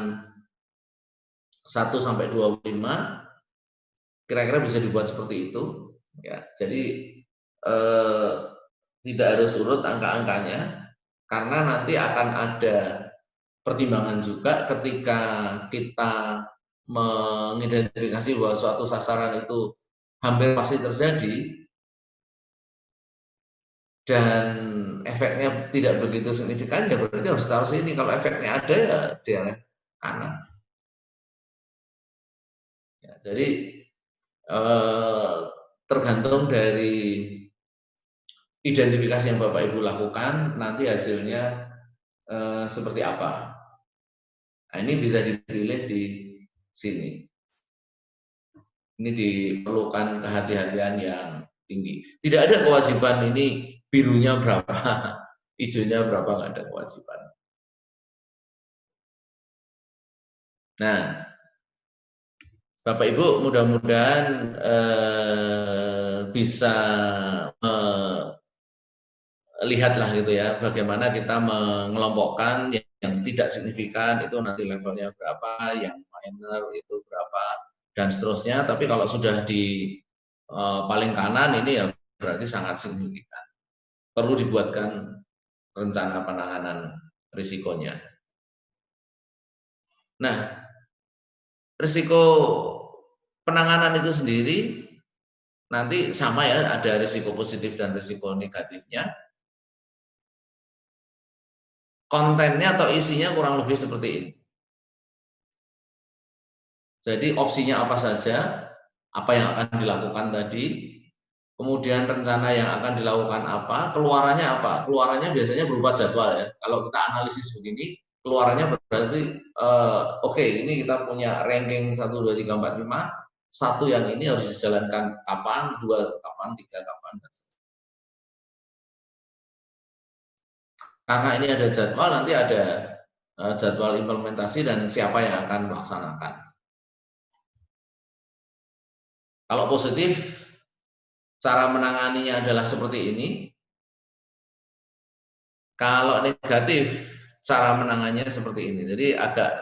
1 sampai 25, kira-kira bisa dibuat seperti itu. Ya, jadi tidak harus urut angka-angkanya. Karena nanti akan ada pertimbangan juga ketika kita mengidentifikasi bahwa suatu sasaran itu hampir pasti terjadi dan efeknya tidak begitu signifikan, ya berarti harus tahu sini. Kalau efeknya ada, ya di arah kanan. Ya, jadi tergantung dari identifikasi yang Bapak Ibu lakukan, nanti hasilnya seperti apa. Nah, ini bisa dipilih di sini. Ini diperlukan kehati-hatian yang tinggi. Tidak ada kewajiban ini birunya berapa, hijaunya berapa, nggak ada kewajiban. Nah, Bapak Ibu mudah-mudahan bisa lihatlah gitu ya, bagaimana kita mengelompokkan yang tidak signifikan itu nanti levelnya berapa, yang minor itu berapa, dan seterusnya. Tapi kalau sudah di paling kanan ini ya berarti sangat signifikan. Perlu dibuatkan rencana penanganan risikonya. Nah, risiko penanganan itu sendiri nanti sama ya, ada risiko positif dan risiko negatifnya. Kontennya atau isinya kurang lebih seperti ini. Jadi opsinya apa saja, apa yang akan dilakukan tadi, kemudian rencana yang akan dilakukan apa, keluarannya apa. Keluarannya biasanya berupa jadwal ya. Kalau kita analisis begini, keluarannya berarti oke, ini kita punya ranking 1, 2, 3, 4, 5, satu yang ini harus dijalankan kapan, 2 kapan, 3 kapan, dan karena ini ada jadwal, nanti ada jadwal implementasi dan siapa yang akan melaksanakan. Kalau positif, cara menanganinya adalah seperti ini. Kalau negatif, cara menangannya seperti ini. Jadi agak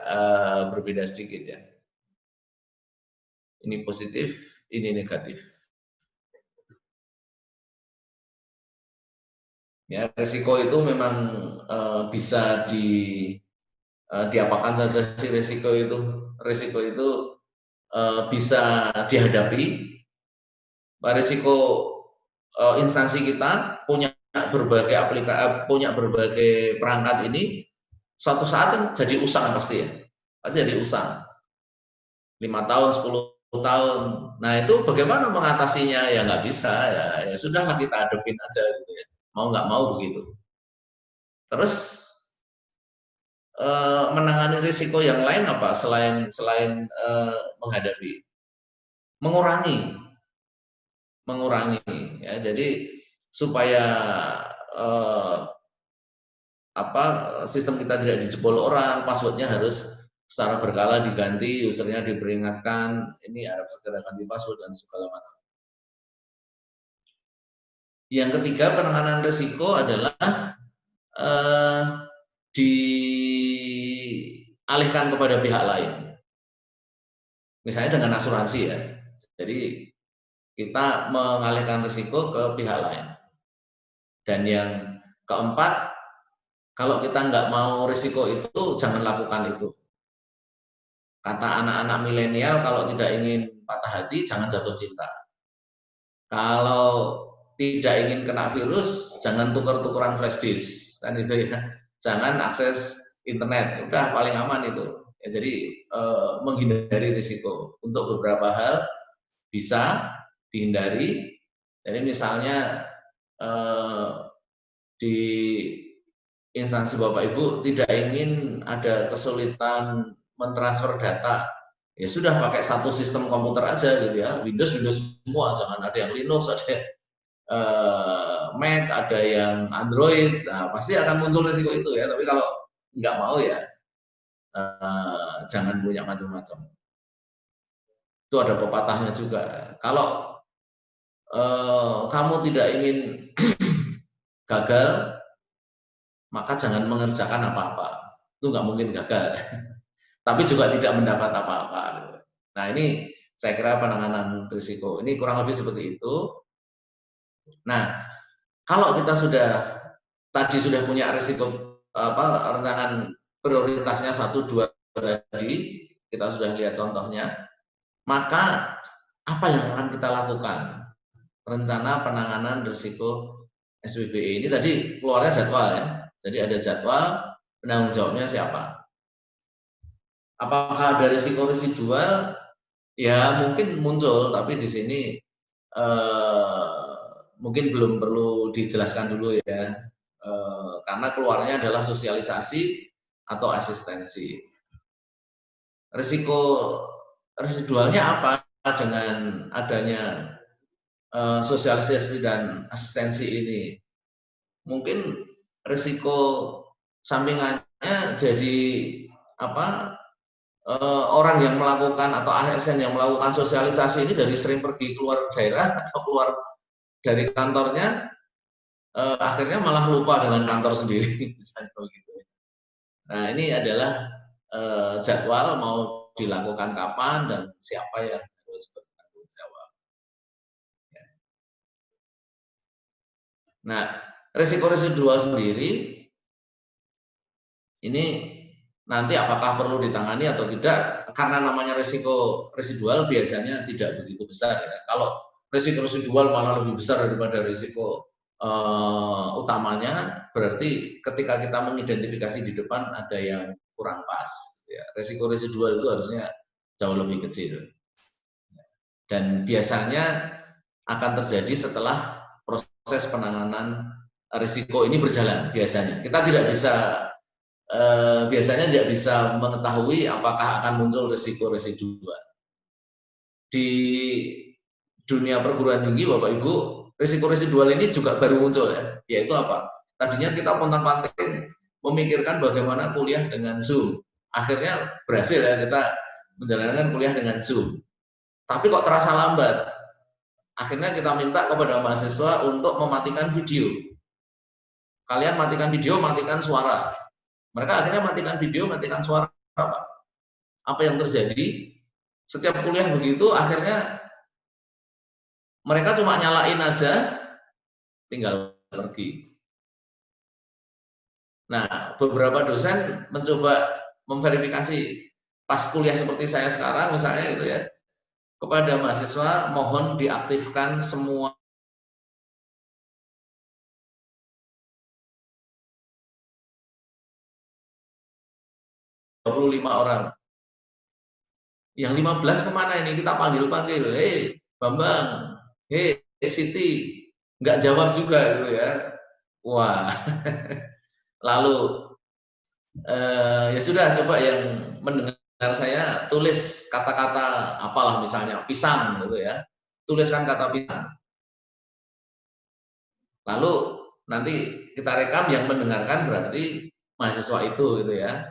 berbeda sedikit ya. Ini positif, ini negatif. Ya, risiko itu memang bisa diapakan saja sih risiko itu. Risiko itu bisa dihadapi. Risiko instansi kita punya berbagai aplikasi, punya berbagai perangkat ini, suatu saat kan jadi usang pasti ya, pasti jadi usang. 5 tahun, 10 tahun. Nah itu bagaimana mengatasinya? Ya nggak bisa, ya sudahlah kita hadapin aja gitu ya. Mau nggak mau begitu. Terus menangani risiko yang lain apa selain menghadapi? Mengurangi, ya. Jadi supaya sistem kita tidak dijebol orang, passwordnya harus secara berkala diganti, usernya diperingatkan, ini harap segera ganti password dan segala macam. Yang ketiga, penanganan risiko adalah dialihkan kepada pihak lain. Misalnya dengan asuransi ya. Jadi kita mengalihkan risiko ke pihak lain. Dan yang keempat, kalau kita nggak mau risiko itu, jangan lakukan itu. Kata anak-anak milenial, kalau tidak ingin patah hati, jangan jatuh cinta. Kalau tidak ingin kena virus, jangan tukar-tukaran flash disk, kan itu ya. Jangan akses internet, udah paling aman itu. Ya, jadi menghindari risiko untuk beberapa hal bisa dihindari. Jadi misalnya di instansi Bapak Ibu tidak ingin ada kesulitan mentransfer data, ya sudah pakai satu sistem komputer aja gitu ya, Windows semua, jangan ada yang Linux, ada yang Mac, ada yang Android. Nah pasti akan muncul risiko itu ya. Tapi kalau nggak mau ya jangan punya macam-macam. Itu ada pepatahnya juga. Kalau kamu tidak ingin gagal, maka jangan mengerjakan apa-apa. Itu nggak mungkin gagal. Tapi juga tidak mendapat apa-apa. Nah ini saya kira penanganan risiko. Ini kurang lebih seperti itu. Nah kalau kita sudah tadi sudah punya risiko rencangan prioritasnya 1, 2 tadi, kita sudah lihat contohnya, maka apa yang akan kita lakukan? Rencana penanganan risiko SWBE ini tadi keluarnya jadwal ya. Jadi ada jadwal, penanggung jawabnya siapa? Apakah ada risiko residual? Ya mungkin muncul, tapi di sini mungkin belum perlu dijelaskan dulu ya, karena keluarnya adalah sosialisasi atau asistensi. Risiko residualnya apa dengan adanya sosialisasi dan asistensi ini? Mungkin risiko sampingannya jadi orang yang melakukan atau ASN yang melakukan sosialisasi ini jadi sering pergi keluar daerah atau keluar dari kantornya, akhirnya malah lupa dengan kantor sendiri, misalnya begitu. Nah ini adalah jadwal mau dilakukan kapan dan siapa yang harus bertanggung jawab. Nah, risiko residual sendiri ini nanti apakah perlu ditangani atau tidak, karena namanya risiko residual biasanya tidak begitu besar ya. Kalau risiko residual malah lebih besar daripada risiko utamanya, berarti ketika kita mengidentifikasi di depan ada yang kurang pas ya. Risiko residual itu harusnya jauh lebih kecil dan biasanya akan terjadi setelah proses penanganan risiko ini berjalan. Biasanya kita tidak bisa biasanya tidak bisa mengetahui apakah akan muncul risiko residual. Di dunia perguruan tinggi, Bapak Ibu, risiko residual ini juga baru muncul ya, yaitu apa? Tadinya kita pontang-panting memikirkan bagaimana kuliah dengan Zoom. Akhirnya berhasil ya kita menjalankan kuliah dengan Zoom. Tapi kok terasa lambat. Akhirnya kita minta kepada mahasiswa untuk mematikan video. Kalian matikan video, matikan suara. Mereka akhirnya matikan video, matikan suara. Apa yang terjadi? Setiap kuliah begitu, akhirnya mereka cuma nyalain aja, tinggal pergi. Nah, beberapa dosen mencoba memverifikasi pas kuliah seperti saya sekarang, misalnya gitu ya, kepada mahasiswa mohon diaktifkan semua orang. Yang 15 kemana ini? Kita panggil-panggil, hei Bambang, hei Siti, nggak jawab juga gitu ya. Wah, lalu ya sudah, coba yang mendengar saya tulis kata-kata apalah misalnya pisang gitu ya, tuliskan kata pisang. Lalu nanti kita rekam, yang mendengarkan berarti mahasiswa itu gitu ya.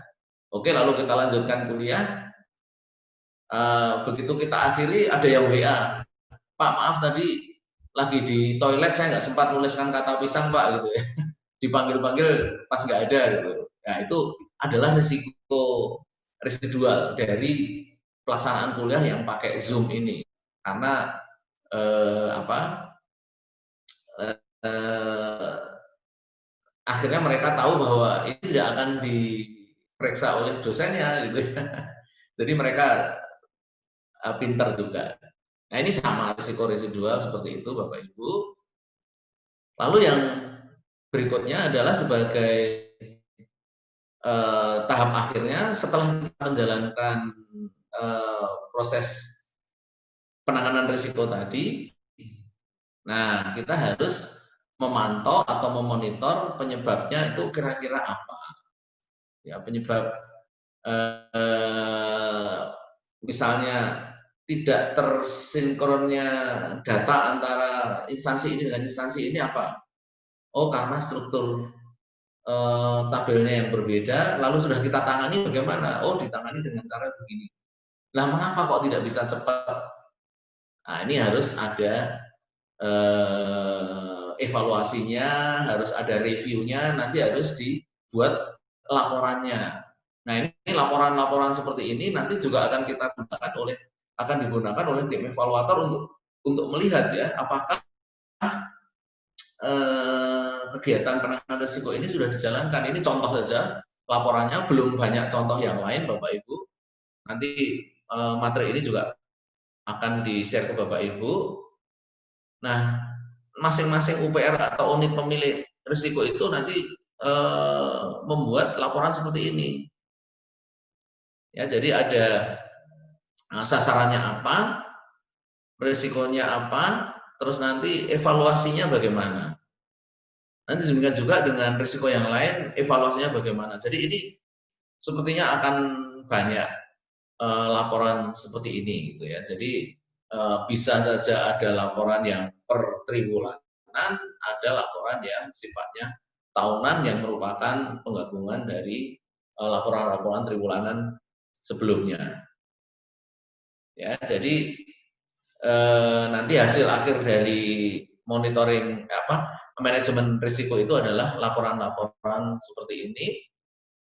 Oke, lalu kita lanjutkan kuliah. Begitu kita akhiri ada yang WA, Pak maaf tadi lagi di toilet saya nggak sempat nuliskan kata pisang Pak gitu ya. Dipanggil-panggil pas nggak ada gitu. Nah itu adalah risiko residual dari pelaksanaan kuliah yang pakai Zoom ini, karena akhirnya mereka tahu bahwa ini tidak akan diperiksa oleh dosennya gitu ya. Jadi mereka pintar juga. Nah ini sama risiko residual seperti itu Bapak Ibu. Lalu yang berikutnya adalah sebagai tahap akhirnya setelah kita menjalankan proses penanganan risiko tadi, nah kita harus memantau atau memonitor penyebabnya itu kira-kira apa. Ya penyebab misalnya tidak tersinkronnya data antara instansi ini dengan instansi ini apa? Oh karena struktur tabelnya yang berbeda, lalu sudah kita tangani bagaimana? Oh ditangani dengan cara begini. Nah mengapa kok tidak bisa cepat? Nah ini harus ada evaluasinya, harus ada reviewnya, nanti harus dibuat laporannya. Nah ini laporan-laporan seperti ini nanti juga akan kita gunakan digunakan oleh tim evaluator untuk melihat ya apakah kegiatan penanganan risiko ini sudah dijalankan. Ini contoh saja laporannya, belum banyak contoh yang lain Bapak Ibu. Nanti materi ini juga akan di-share ke Bapak Ibu. Nah, masing-masing UPR atau unit pemilih risiko itu nanti membuat laporan seperti ini. Ya, jadi ada sasarannya apa, risikonya apa, terus nanti evaluasinya bagaimana. Nanti demikian juga dengan risiko yang lain, evaluasinya bagaimana. Jadi ini sepertinya akan banyak laporan seperti ini, gitu ya. Jadi bisa saja ada laporan yang per triwulan, ada laporan yang sifatnya tahunan yang merupakan penggabungan dari laporan-laporan triwulanan sebelumnya. Ya, jadi nanti hasil akhir dari monitoring manajemen risiko itu adalah laporan-laporan seperti ini.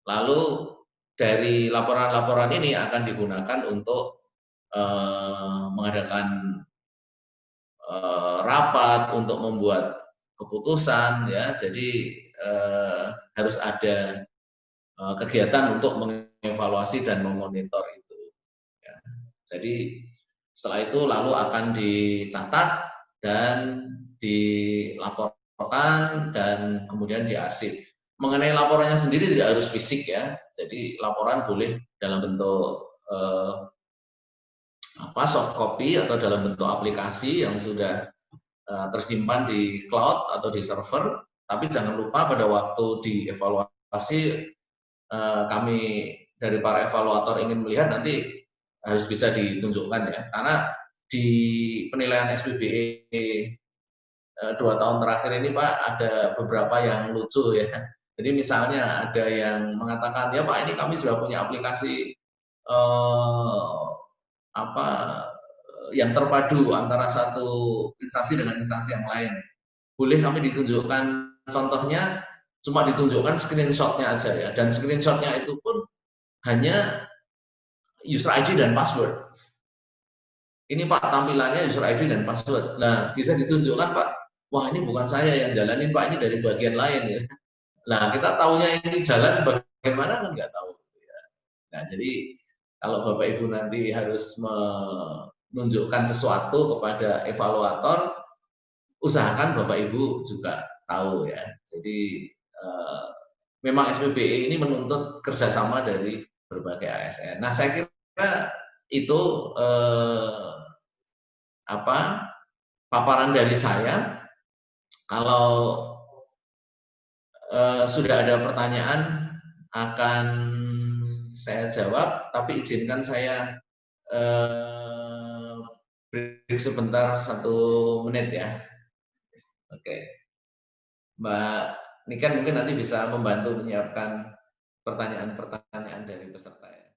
Lalu dari laporan-laporan ini akan digunakan untuk mengadakan rapat untuk membuat keputusan, ya. Jadi harus ada kegiatan untuk mengevaluasi dan memonitor itu. Ya. Jadi setelah itu lalu akan dicatat dan dilaporkan dan kemudian diarsip. Mengenai laporannya sendiri tidak harus fisik ya. Jadi laporan boleh dalam bentuk soft copy atau dalam bentuk aplikasi yang sudah tersimpan di cloud atau di server. Tapi jangan lupa pada waktu dievaluasi kami dari para evaluator ingin melihat nanti harus bisa ditunjukkan ya. Karena di penilaian SPBE 2 tahun terakhir ini Pak ada beberapa yang lucu ya. Jadi misalnya ada yang mengatakan ya Pak ini kami sudah punya aplikasi yang terpadu antara satu instansi dengan instansi yang lain. Boleh kami ditunjukkan contohnya, cuma ditunjukkan screenshotnya aja ya. Dan screenshotnya itu pun hanya user ID dan password. Ini Pak tampilannya user ID dan password. Nah bisa ditunjukkan Pak, wah ini bukan saya yang jalanin Pak, ini dari bagian lain ya. Nah kita tahunya ini jalan bagaimana kan nggak tahu. Nah jadi kalau Bapak Ibu nanti harus menunjukkan sesuatu kepada evaluator, usahakan Bapak Ibu juga tahu ya. Jadi memang SPBE ini menuntut kerjasama dari berbagai ASN. Nah saya kira itu paparan dari saya. Kalau sudah ada pertanyaan akan saya jawab, tapi izinkan saya break sebentar 1 menit ya. Oke, Mbak Niken mungkin nanti bisa membantu menyiapkan pertanyaan-pertanyaan dari peserta ya.